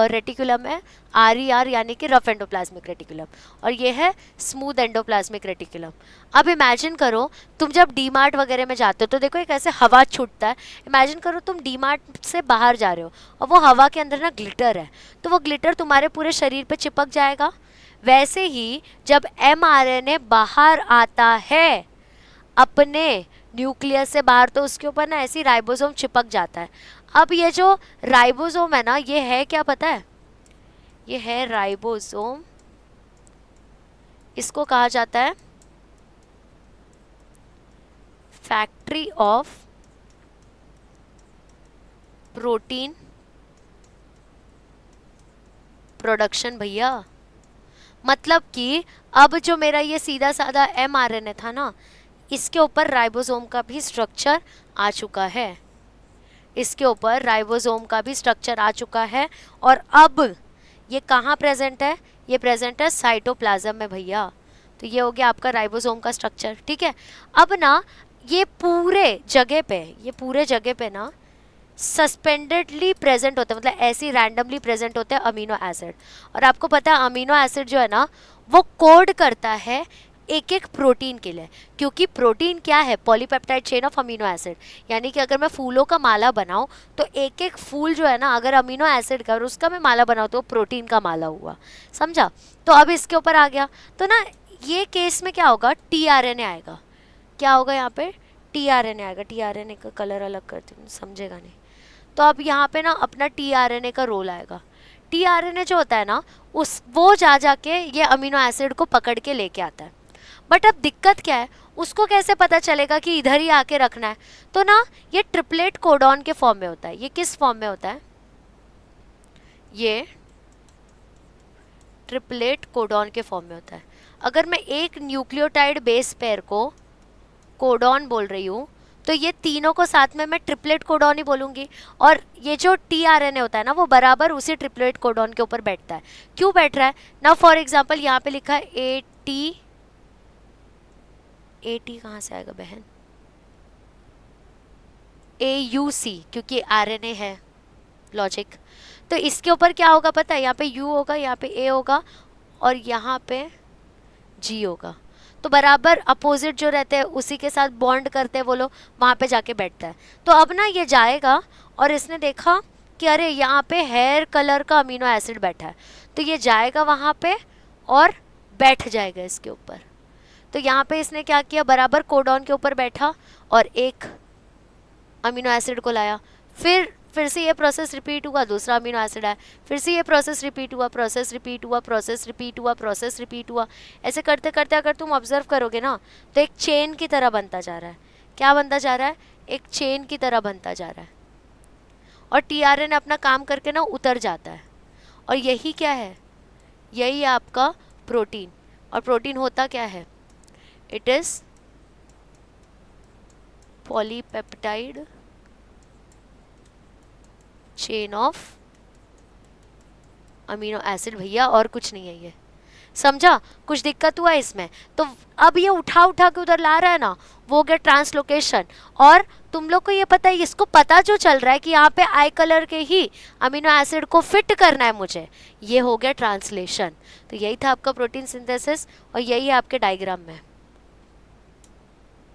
रेटिकुलम है, RER, यानी कि रफ एंडोप्लाज्मिक रेटिकुलम। और ये है स्मूथ एंडोप्लाज्मिक रेटिकुलम। अब इमेजिन करो तुम जब डीमार्ट वगैरह में जाते हो तो देखो एक ऐसे हवा छूटता है। इमेजिन करो तुम डीमार्ट से बाहर जा रहे हो और वो हवा के अंदर ना ग्लिटर है, तो वो ग्लिटर तुम्हारे पूरे शरीर पे चिपक जाएगा। वैसे ही जब mRNA बाहर आता है अपने न्यूक्लियस से बाहर, तो उसके ऊपर ना ऐसी राइबोसोम चिपक जाता है। अब ये जो राइबोसोम है ना, ये है क्या पता है? ये है राइबोसोम। इसको कहा जाता है फैक्ट्री ऑफ प्रोटीन प्रोडक्शन भैया। मतलब कि अब जो मेरा ये सीधा साधा mRNA था ना, इसके ऊपर राइबोसोम का भी स्ट्रक्चर आ चुका है। इसके ऊपर राइबोसोम का भी स्ट्रक्चर आ चुका है। और अब ये कहाँ प्रेजेंट है? ये प्रेजेंट है साइटोप्लाज्म में भैया। तो ये हो गया आपका राइबोसोम का स्ट्रक्चर। ठीक है, अब ना ये पूरे जगह पे ना सस्पेंडेडली प्रेजेंट होते हैं, मतलब ऐसे रैंडमली प्रेजेंट होते हैं अमीनो एसिड। और आपको पता है अमीनो एसिड जो है ना वो कोड करता है एक एक प्रोटीन के लिए, क्योंकि प्रोटीन क्या है? Polypeptide chain of amino acid. यानी कि अगर मैं फूलों का माला बनाऊं तो एक एक फूल जो है ना, अगर अमीनो एसिड का और उसका मैं माला बनाऊं तो प्रोटीन का माला हुआ। समझा? तो अब इसके ऊपर आ गया तो ना ये केस में क्या होगा, tRNA आएगा। क्या होगा यहाँ पे? tRNA आएगा। tRNA का कलर अलग करती हूँ, समझेगा नहीं। तो अब यहाँ पे ना अपना tRNA का रोल आएगा। tRNA जो होता है ना वो जाके ये अमीनो एसिड को पकड़ के लेके आता है। बट अब दिक्कत क्या है, उसको कैसे पता चलेगा कि इधर ही आके रखना है? तो ना ये ट्रिपलेट कोडॉन के फॉर्म में होता है। ये किस फॉर्म में होता है? ये ट्रिपलेट कोडॉन के फॉर्म में होता है। अगर मैं एक न्यूक्लियोटाइड बेस पेयर को कोडॉन बोल रही हूँ तो ये तीनों को साथ में मैं ट्रिपलेट कोडॉन ही बोलूँगी। और ये जो tRNA होता है ना वो बराबर उसी ट्रिपलेट कोडॉन के ऊपर बैठता है। क्यों बैठ रहा है ना? फॉर एग्जाम्पल यहाँ पे लिखा है AT कहाँ से आएगा बहन? AUC, क्योंकि RNA है, लॉजिक। तो इसके ऊपर क्या होगा पता है? यहाँ पे U होगा, यहाँ पे A होगा और यहाँ पे G होगा। तो बराबर अपोजिट जो रहते हैं उसी के साथ बॉन्ड करते हैं वो लोग, वहाँ पे जाके बैठता है। तो अब ना ये जाएगा और इसने देखा कि अरे यहाँ पे हेयर कलर का अमीनो एसिड बैठा है, तो ये जाएगा वहाँ पे और बैठ जाएगा इसके ऊपर। तो यहाँ पे इसने क्या किया, बराबर कोडॉन के ऊपर बैठा और एक अमीनो एसिड को लाया। फिर से ये प्रोसेस रिपीट हुआ, दूसरा अमीनो एसिड आया, फिर से ये प्रोसेस रिपीट हुआ, प्रोसेस रिपीट हुआ, प्रोसेस रिपीट हुआ, प्रोसेस रिपीट हुआ। ऐसे करते करते अगर तुम ऑब्जर्व करोगे ना तो एक चेन की तरह बनता जा रहा है। क्या बनता जा रहा है? एक चेन की तरह बनता जा रहा है। और tRNA अपना काम करके ना उतर जाता है। और यही क्या है? यही है आपका प्रोटीन। और प्रोटीन होता क्या है? It is polypeptide chain of amino acid भैया, और कुछ नहीं है ये। समझा? कुछ दिक्कत हुआ इसमें? तो अब ये उठा उठा के उधर ला रहा है ना, वो हो गया ट्रांसलोकेशन। और तुम लोग को ये पता है, इसको पता जो चल रहा है कि यहाँ पे आई कलर के ही अमीनो एसिड को फिट करना है मुझे, ये हो गया ट्रांसलेशन। तो यही था आपका प्रोटीन सिंथेसिस और यही है आपके डायग्राम में,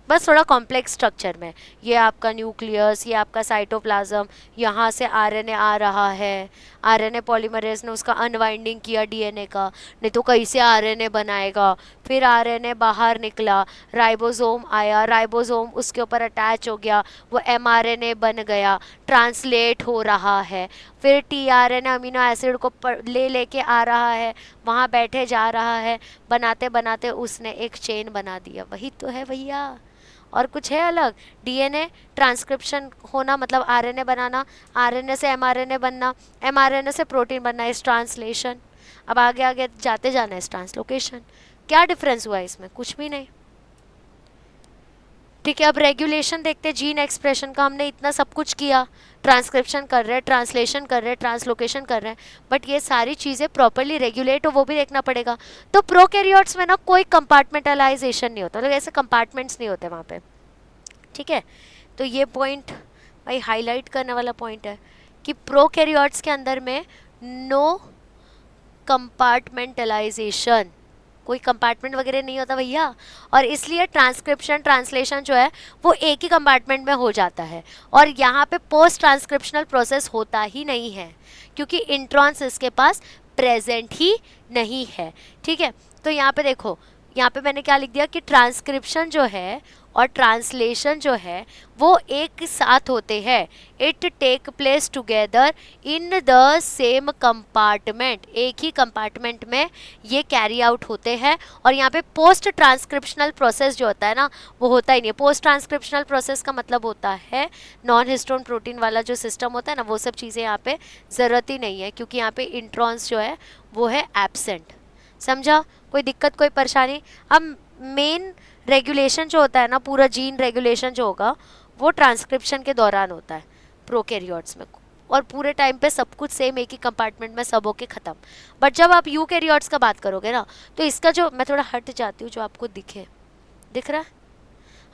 बस थोड़ा कॉम्प्लेक्स स्ट्रक्चर में। ये आपका न्यूक्लियस, ये आपका साइटोप्लाज्म, यहाँ से आरएनए आ रहा है, आरएनए पॉलीमरेज ने उसका अनवाइंडिंग किया डीएनए का, नहीं तो कैसे आरएनए बनाएगा। फिर आरएनए बाहर निकला, राइबोसोम आया, राइबोसोम उसके ऊपर अटैच हो गया, वो एमआरएनए बन गया, ट्रांसलेट हो रहा है। फिर टीआरएनए अमीनो एसिड को लेके आ रहा है, वहाँ बैठे जा रहा है, बनाते बनाते उसने एक चेन बना दिया। वही तो है भैया। और कुछ है अलग? डीएनए ट्रांसक्रिप्शन होना मतलब आरएनए बनाना, आरएनए से एमआरएनए बनना, एमआरएनए से प्रोटीन बनना इस ट्रांसलेशन। अब आगे आगे जाते जाना है इस ट्रांसलोकेशन। क्या डिफरेंस हुआ इसमें? कुछ भी नहीं। ठीक है, अब रेगुलेशन देखते हैं जीन एक्सप्रेशन का। हमने इतना सब कुछ किया, ट्रांसक्रिप्शन कर रहे हैं, ट्रांसलेशन कर रहे हैं, ट्रांसलोकेशन कर रहे हैं, बट ये सारी चीज़ें प्रॉपरली रेगुलेट हो वो भी देखना पड़ेगा। तो प्रोकैरियोट्स में ना कोई कंपार्टमेंटलाइजेशन नहीं होता, मतलब ऐसे कंपार्टमेंट्स नहीं होते वहाँ पे। ठीक है, तो ये पॉइंट भाई हाईलाइट करने वाला पॉइंट है कि प्रोकैरियोट्स के अंदर में नो कंपार्टमेंटलाइजेशन, कोई कंपार्टमेंट वगैरह नहीं होता भैया। और इसलिए ट्रांसक्रिप्शन ट्रांसलेशन जो है वो एक ही कंपार्टमेंट में हो जाता है, और यहाँ पे पोस्ट ट्रांसक्रिप्शनल प्रोसेस होता ही नहीं है क्योंकि इंट्रॉन्स इसके पास प्रेजेंट ही नहीं है। ठीक है, तो यहाँ पे देखो, यहाँ पे मैंने क्या लिख दिया कि ट्रांसक्रिप्शन जो है और ट्रांसलेशन जो है वो एक साथ होते हैं। It take place together in the same compartment, एक ही कंपार्टमेंट में ये कैरी आउट होते हैं। और यहाँ पे पोस्ट ट्रांसक्रिप्शनल प्रोसेस जो होता है ना वो होता ही नहीं है। पोस्ट ट्रांसक्रिप्शनल प्रोसेस का मतलब होता है नॉन हिस्टोन प्रोटीन वाला जो सिस्टम होता है ना, वो सब चीज़ें यहाँ पे ज़रूरत ही नहीं है क्योंकि यहाँ पे इंट्रॉन्स जो है वो है एब्सेंट। समझा? कोई दिक्कत, कोई परेशानी? अब मेन रेगुलेशन जो होता है ना, पूरा जीन रेगुलेशन जो होगा वो ट्रांसक्रिप्शन के दौरान होता है प्रोकैरियोट्स में, और पूरे टाइम पे सब कुछ सेम एक ही कंपार्टमेंट में सब होके ख़त्म। बट जब आप यूकैरियोट्स का बात करोगे ना तो इसका जो, मैं थोड़ा हट जाती हूँ जो आपको दिख रहा है।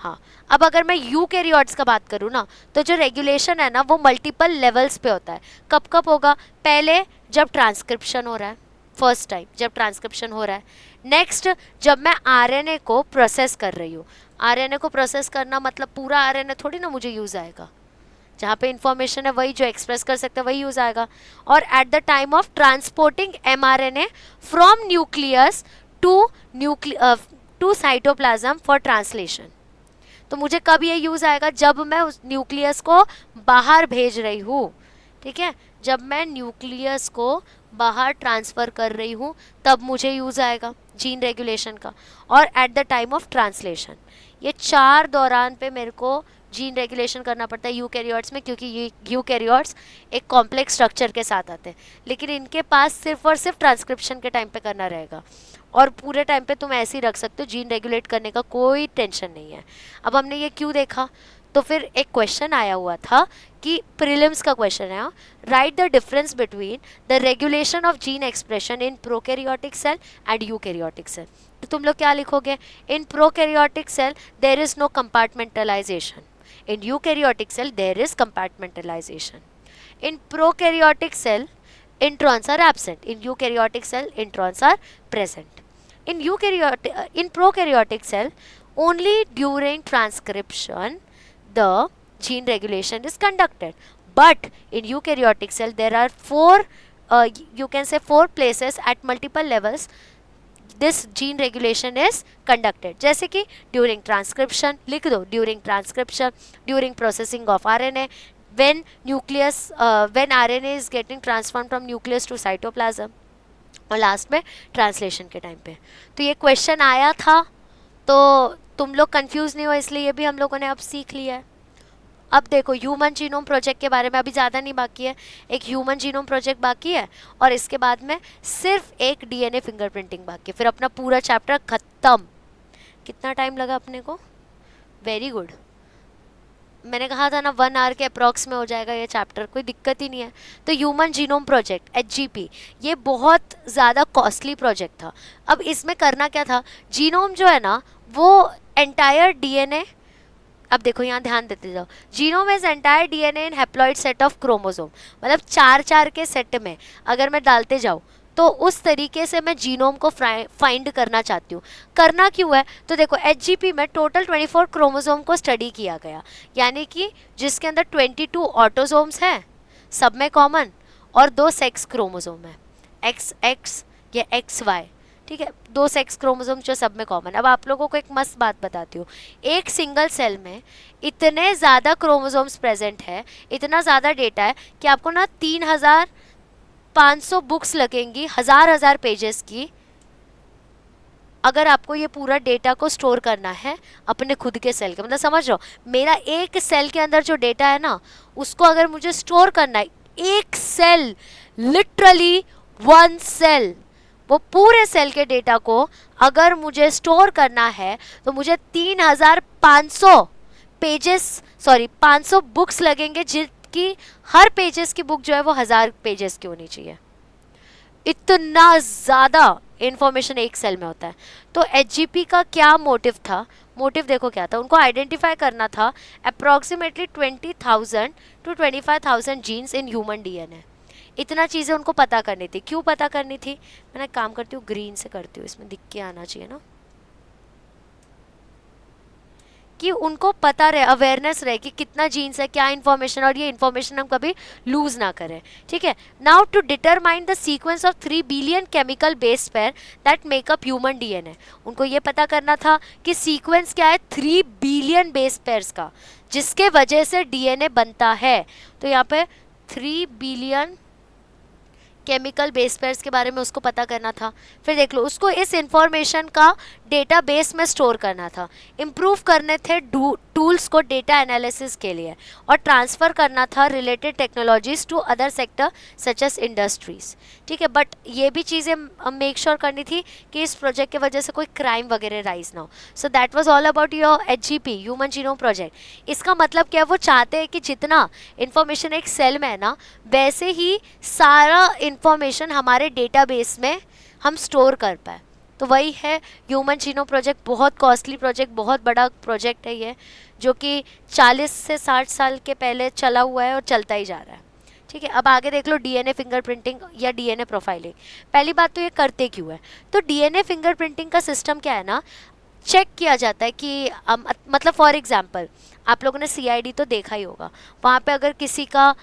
हाँ, अब अगर मैं यूकैरियोट्स का बात करूँ ना तो जो रेगुलेशन है ना वो मल्टीपल लेवल्स पे होता है। कब कब होगा? पहले जब ट्रांसक्रिप्शन हो रहा है, फर्स्ट टाइम जब ट्रांसक्रिप्शन हो रहा है। नेक्स्ट, जब मैं आरएनए को प्रोसेस कर रही हूँ। आरएनए को प्रोसेस करना मतलब पूरा आरएनए थोड़ी ना मुझे यूज़ आएगा, जहाँ पे इंफॉर्मेशन है वही जो एक्सप्रेस कर सकते हैं वही यूज़ आएगा। और at the time of transporting mRNA from nucleus to cytoplasm for translation, तो मुझे कब ये यूज़ आएगा? जब मैं उस न्यूक्लियस को बाहर भेज रही हूँ। ठीक है, जब मैं न्यूक्लियस को बाहर ट्रांसफ़र कर रही हूँ तब मुझे यूज़ आएगा जीन रेगुलेशन का। और at the time of translation, ये 4 दौरान पे मेरे को जीन रेगुलेशन करना पड़ता है यूकैरियोट्स में, क्योंकि ये यूकैरियोट्स एक कॉम्प्लेक्स स्ट्रक्चर के साथ आते हैं। लेकिन इनके पास सिर्फ और सिर्फ ट्रांसक्रिप्शन के टाइम पे करना रहेगा, और पूरे टाइम पे तुम ऐसे ही रख सकते हो, जीन रेगुलेट करने का कोई टेंशन नहीं है। अब हमने ये क्यों देखा? तो फिर एक क्वेश्चन आया हुआ था कि प्रीलिम्स का क्वेश्चन है, write the difference between the regulation of gene expression in prokaryotic cell and eukaryotic cell. तो तुम लोग क्या लिखोगे? In prokaryotic cell there is no compartmentalisation, in eukaryotic cell there is compartmentalisation. In prokaryotic cell introns are absent, in eukaryotic cell introns are present. In prokaryotic cell only during transcription the gene regulation is conducted, but in eukaryotic cell there are you can say 4 places at multiple levels this gene regulation is conducted. जैसे कि during transcription, लिख दो during transcription, during processing of RNA, when RNA is getting transformed from nucleus to cytoplasm, और लास्ट में ट्रांसलेशन के टाइम पे। तो ये क्वेश्चन आया था, तो तुम लोग कंफ्यूज नहीं हो, इसलिए ये भी हम लोगों ने अब सीख लिया है। अब देखो ह्यूमन जीनोम प्रोजेक्ट के बारे में अभी ज़्यादा नहीं बाकी है, एक ह्यूमन जीनोम प्रोजेक्ट बाकी है और इसके बाद में सिर्फ एक डीएनए फिंगरप्रिंटिंग बाकी है, फिर अपना पूरा चैप्टर ख़त्म। कितना टाइम लगा अपने को? वेरी गुड, मैंने कहा था ना 1 आवर के अप्रॉक्स में हो जाएगा ये चैप्टर, कोई दिक्कत ही नहीं है। तो ह्यूमन जीनोम प्रोजेक्ट HGP ये बहुत ज़्यादा कॉस्टली प्रोजेक्ट था। अब इसमें करना क्या था? जीनोम जो है ना वो एंटायर डीएनए, अब देखो यहाँ ध्यान देते जाओ, genome is entire DNA in haploid set of chromosome, मतलब 4-4 के सेट में अगर मैं डालते जाऊँ तो उस तरीके से मैं जीनोम को फाइंड करना चाहती हूँ। करना क्यों है? तो देखो HGP में टोटल 24 क्रोमोसोम को स्टडी किया गया, यानी कि जिसके अंदर 22 ऑटोसोम्स हैं सब में कॉमन और 2 सेक्स क्रोमोसोम है, XX या XY। ठीक है, 2 सेक्स क्रोमोसोम जो सब में कॉमन। अब आप लोगों को एक मस्त बात बताती हूँ, एक सिंगल सेल में इतने ज़्यादा क्रोमोसोम्स प्रेजेंट है, इतना ज़्यादा डेटा है कि आपको ना 3500 बुक्स लगेंगी, 1000 पेजेस की अगर आपको ये पूरा डेटा को स्टोर करना है अपने खुद के सेल के, मतलब समझ रहे हो, मेरा एक सेल के अंदर जो डेटा है ना, उसको अगर मुझे स्टोर करना है, एक सेल, लिटरली वन सेल, वो पूरे सेल के डेटा को अगर मुझे स्टोर करना है तो मुझे 3500 पेजेस, सॉरी 500 बुक्स लगेंगे, जिनकी हर पेजेस की बुक जो है वो 1000 पेजेस की होनी चाहिए। इतना ज़्यादा इंफॉर्मेशन एक सेल में होता है। तो एचजीपी का क्या मोटिव था? मोटिव देखो क्या था, उनको आइडेंटिफाई करना था approximately 20,000 to 25,000 genes in human DNA. इतना चीज़ें उनको पता करनी थी। क्यों पता करनी थी? मैंने काम करती हूँ ग्रीन से करती हूँ, इसमें दिख के आना चाहिए ना, कि उनको पता रहे, अवेयरनेस रहे कि कितना जीन्स है, क्या इन्फॉर्मेशन, और ये इन्फॉर्मेशन हम कभी लूज ना करें। ठीक है, now to determine the sequence of 3 billion chemical based pair that make up human DNA. उनको ये पता करना था कि सीक्वेंस क्या है 3 बिलियन बेस पेयर्स का, जिसके वजह से डीएनए बनता है। तो यहाँ पे 3 बिलियन केमिकल बेस पेयर्स के बारे में उसको पता करना था। फिर देख लो, उसको इस इंफॉर्मेशन का डेटाबेस में स्टोर करना था, इम्प्रूव करने थे टूल्स को डेटा एनालिसिस के लिए, और ट्रांसफ़र करना था related technologies to other sector such as industries. ठीक है, बट ये भी चीज़ें मेक श्योर करनी थी कि इस प्रोजेक्ट की वजह से कोई क्राइम वगैरह राइज ना हो। So that was all about your HGP, human genome project. इसका मतलब क्या है, वो चाहते हैं कि जितना इंफॉर्मेशन एक सेल में है ना, वैसे ही सारा इंफॉर्मेशन हमारे डेटाबेस में हम स्टोर कर पाए। तो वही है ह्यूमन जीनोम प्रोजेक्ट। बहुत कॉस्टली प्रोजेक्ट, बहुत बड़ा प्रोजेक्ट है ये, जो कि 40 से 60 साल के पहले चला हुआ है और चलता ही जा रहा है। ठीक है, अब आगे देख लो डीएनए फिंगरप्रिंटिंग या डीएनए प्रोफाइलिंग। पहली बात तो ये करते क्यों है? तो डीएनए फिंगरप्रिंटिंग का सिस्टम क्या है ना, चेक किया जाता है कि मतलब फॉर एग्जांपल आप लोगों ने सीआईडी तो देखा ही होगा, वहाँ पे अगर किसी का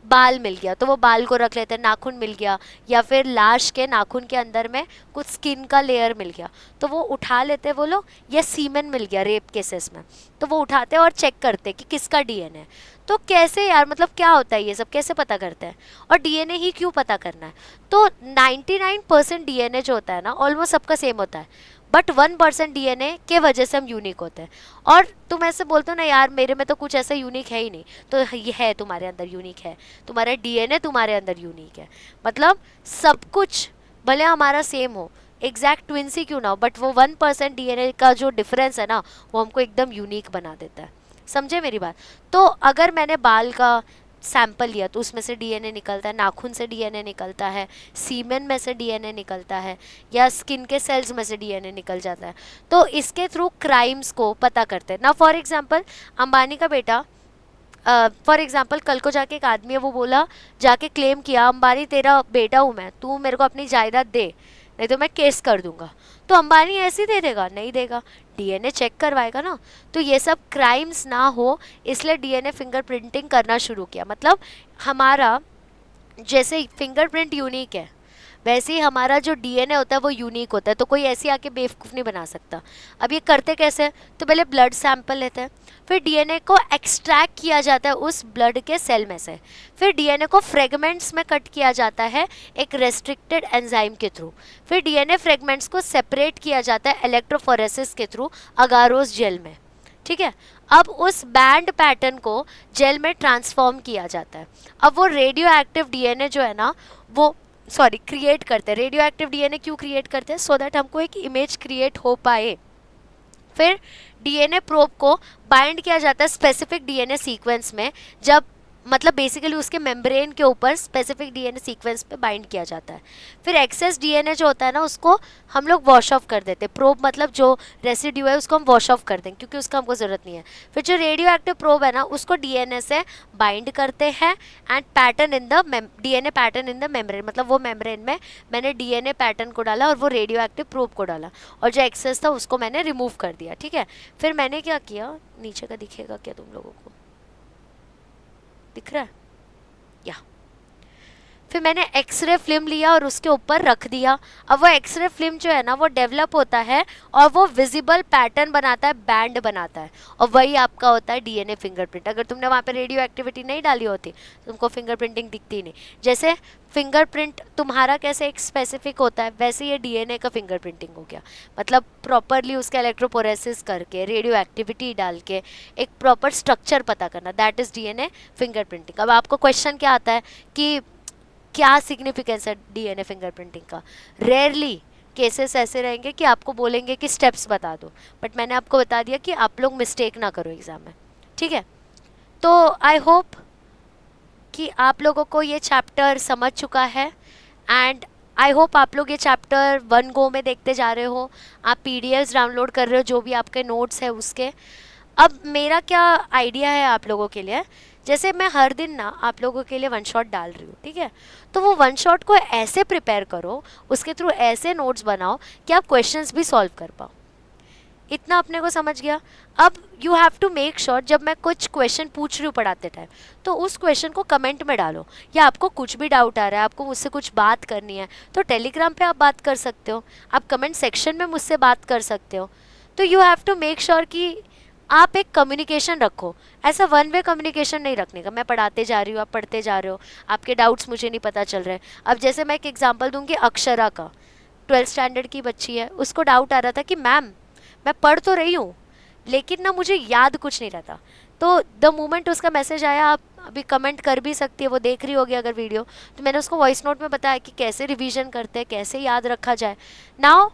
बाल मिल गया तो वो बाल को रख लेते हैं, नाखून मिल गया, या फिर लाश के नाखून के अंदर में कुछ स्किन का लेयर मिल गया तो वो उठा लेते हैं वो लोग, या सीमेन मिल गया रेप केसेस में तो वो उठाते हैं और चेक करते हैं कि किसका डीएनए। तो कैसे यार, मतलब क्या होता है ये सब, कैसे पता करते हैं? और डीएनए ही क्यों पता करना है? तो 99% डीएनए जो होता है ना, ऑलमोस्ट सबका सेम होता है, बट 1% डीएनए के वजह से हम यूनिक होते हैं। और तुम ऐसे बोलते हो ना यार मेरे में तो कुछ ऐसा यूनिक है ही नहीं, तो ये है, तुम्हारे अंदर यूनिक है, तुम्हारा डीएनए तुम्हारे अंदर यूनिक है। मतलब सब कुछ भले हमारा सेम हो, एग्जैक्ट ट्विंस ही क्यों ना हो, बट वो 1% डीएनए का जो डिफरेंस है ना, वो हमको एकदम यूनिक बना देता है। समझे मेरी बात? तो अगर मैंने बाल का सैंपल लिया तो उसमें से डीएनए निकलता है, नाखून से डीएनए निकलता है, सीमेन में से डीएनए निकलता है, या स्किन के सेल्स में से डीएनए निकल जाता है। तो इसके थ्रू क्राइम्स को पता करते हैं ना। फॉर एग्जांपल अंबानी का बेटा, फॉर एग्जांपल कल को जाके एक आदमी है वो बोला, जाके क्लेम किया अंबानी तेरा बेटा हूँ मैं, तू मेरे को अपनी जायदाद दे नहीं तो मैं केस कर दूंगा। तो अंबानी ऐसे ही दे देगा? नहीं देगा, डीएनए चेक करवाएगा ना। तो ये सब क्राइम्स ना हो इसलिए डीएनए फिंगरप्रिंटिंग करना शुरू किया। मतलब हमारा जैसे फिंगरप्रिंट यूनिक है वैसे ही हमारा जो डीएनए होता है वो यूनिक होता है, तो कोई ऐसी आके बेवकूफ़ नहीं बना सकता। अब ये करते कैसे? तो पहले ब्लड सैंपल लेते हैं, फिर डीएनए को एक्सट्रैक्ट किया जाता है उस ब्लड के सेल में से, फिर डीएनए को फ्रेगमेंट्स में कट किया जाता है एक रेस्ट्रिक्टेड एंजाइम के थ्रू, फिर डीएनए फ्रेगमेंट्स को सेपरेट किया जाता है इलेक्ट्रोफोरेसिस के थ्रू अगारोस जेल में। ठीक है, अब उस बैंड पैटर्न को जेल में ट्रांसफॉर्म किया जाता है। अब वो रेडियो एक्टिव डीएनए जो है ना, वो क्रिएट करते हैं। रेडियो एक्टिव डीएनए क्यों क्रिएट करते हैं? सो दैट हमको एक इमेज क्रिएट हो पाए। फिर डीएनए प्रोब को बाइंड किया जाता है स्पेसिफिक डीएनए सीक्वेंस में, जब मतलब बेसिकली उसके मेम्ब्रेन के ऊपर स्पेसिफिक डीएनए सीक्वेंस पे बाइंड किया जाता है। फिर एक्सेस डीएनए जो होता है ना, उसको हम लोग वॉश ऑफ कर देते हैं। प्रोब मतलब जो रेसिड्यू है उसको हम वॉश ऑफ कर देंगे क्योंकि उसका हमको ज़रूरत नहीं है। फिर जो रेडियो एक्टिव प्रोब है ना, उसको डीएनए से बाइंड करते हैं and pattern in the DNA pattern in the membrane, मतलब वो मेम्ब्रेन में मैंने डीएनए पैटर्न को डाला और वो रेडियो एक्टिव प्रोब को डाला, और जो एक्सेस था उसको मैंने रिमूव कर दिया। ठीक है, फिर मैंने क्या किया, नीचे का दिखेगा क्या तुम लोगों को? दिख रहा है? या फिर मैंने एक्सरे फिल्म लिया और उसके ऊपर रख दिया। अब वो एक्सरे फिल्म जो है ना वो डेवलप होता है और वो विजिबल पैटर्न बनाता है, बैंड बनाता है, और वही आपका होता है डीएनए फिंगरप्रिंट। अगर तुमने वहाँ पे रेडियो एक्टिविटी नहीं डाली होती तुमको फिंगरप्रिंटिंग दिखती नहीं। जैसे फिंगरप्रिंट तुम्हारा कैसे एक स्पेसिफिक होता है, वैसे ये डीएनए का फिंगरप्रिंटिंग हो गया। मतलब प्रॉपरली उसका इलेक्ट्रोपोरेसिस करके, रेडियो एक्टिविटी डाल के एक प्रॉपर स्ट्रक्चर पता करना, दैट इज़ डीएनए फिंगरप्रिंटिंग। अब आपको क्वेश्चन क्या आता है कि क्या सिग्निफिकेंस है डीएनए फिंगरप्रिंटिंग का। रेयरली केसेस ऐसे रहेंगे कि आपको बोलेंगे कि स्टेप्स बता दो, बट मैंने आपको बता दिया कि आप लोग मिस्टेक ना करो एग्जाम में, ठीक है। तो आई होप कि आप लोगों को ये चैप्टर समझ चुका है, एंड आई होप आप लोग ये चैप्टर 1 गो में देखते जा रहे हो, आप पीडीएफ्स डाउनलोड कर रहे हो जो भी आपके नोट्स है उसके। अब मेरा क्या आइडिया है आप लोगों के लिए, जैसे मैं हर दिन ना आप लोगों के लिए वन शॉट डाल रही हूँ, ठीक है, तो वो वन शॉट को ऐसे प्रिपेयर करो, उसके थ्रू ऐसे नोट्स बनाओ कि आप क्वेश्चंस भी सॉल्व कर पाओ। इतना अपने को समझ गया। अब you have to make sure जब मैं कुछ क्वेश्चन पूछ रही हूँ पढ़ाते टाइम, तो उस क्वेश्चन को कमेंट में डालो, या आपको कुछ भी डाउट आ रहा है, आपको मुझसे कुछ बात करनी है, तो टेलीग्राम पे आप बात कर सकते हो, आप कमेंट सेक्शन में मुझसे बात कर सकते हो। तो you have to make sure कि आप एक कम्युनिकेशन रखो, ऐसा वन वे कम्युनिकेशन नहीं रखने का, मैं पढ़ाते जा रही हूँ, आप पढ़ते जा रहे हो, आपके डाउट्स मुझे नहीं पता चल रहे। अब जैसे मैं एक एग्जांपल दूंगी अक्षरा का, 12th स्टैंडर्ड की बच्ची है, उसको डाउट आ रहा था कि मैम मैं पढ़ तो रही हूँ लेकिन ना मुझे याद कुछ नहीं रहता। तो द मोमेंट उसका मैसेज आया, आप अभी कमेंट कर भी सकती है, वो देख रही होगी अगर वीडियो, तो मैंने उसको वॉइस नोट में बताया कि कैसे रिवीजन करते हैं, कैसे याद रखा जाए। नाउ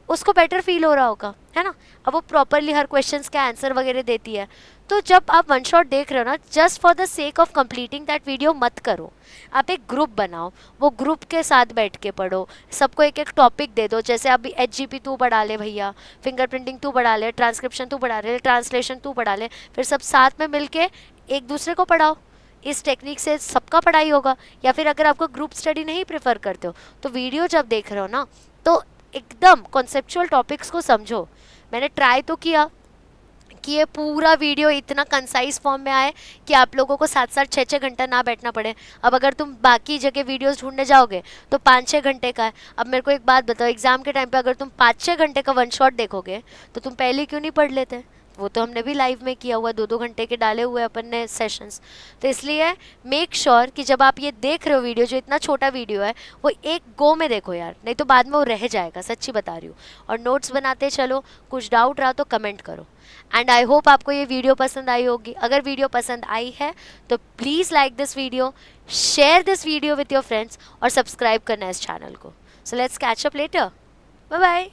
उसको बेटर फील हो रहा होगा, है ना। अब वो प्रॉपरली हर क्वेश्चंस का आंसर वगैरह देती है। तो जब आप वन शॉट देख रहे हो ना, just for the sake of completing that video मत करो, आप एक ग्रुप बनाओ, वो ग्रुप के साथ बैठ के पढ़ो, सबको एक एक टॉपिक दे दो। जैसे अभी एचजीपी तू पढ़ा ले भैया, फिंगरप्रिंटिंग तू पढ़ा ले, ट्रांसक्रिप्शन तू पढ़ा ले, ट्रांसलेशन तू पढ़ा ले, फिर सब साथ में मिल के एक दूसरे को पढ़ाओ। इस टेक्निक से सबका पढ़ाई होगा। या फिर अगर आपको ग्रुप स्टडी नहीं प्रेफर करते हो तो वीडियो जब देख रहे हो ना, तो एकदम कॉन्सेप्चुअल टॉपिक्स को समझो। मैंने ट्राई तो किया कि ये पूरा वीडियो इतना कंसाइज फॉर्म में आए कि आप लोगों को 7-7 6-6 घंटा ना बैठना पड़े। अब अगर तुम बाकी जगह वीडियोस ढूंढने जाओगे तो 5-6 घंटे का है। अब मेरे को एक बात बताओ, एग्जाम के टाइम पे अगर तुम 5-6 घंटे का वन शॉट देखोगे तो तुम पहले क्यों नहीं पढ़ लेते। वो तो हमने भी लाइव में किया हुआ, 2-2 घंटे के डाले हुए अपन ने सेशंस। तो इसलिए मेक श्योर कि जब आप ये देख रहे हो वीडियो, जो इतना छोटा वीडियो है, वो एक गो में देखो यार, नहीं तो बाद में वो रह जाएगा, सच्ची बता रही हूँ। और नोट्स बनाते चलो, कुछ डाउट रहा तो कमेंट करो। एंड आई होप आपको ये वीडियो पसंद आई होगी। अगर वीडियो पसंद आई है तो please like this video, share this video with your friends और सब्सक्राइब करना इस चैनल को। So let's catch up later, bye bye.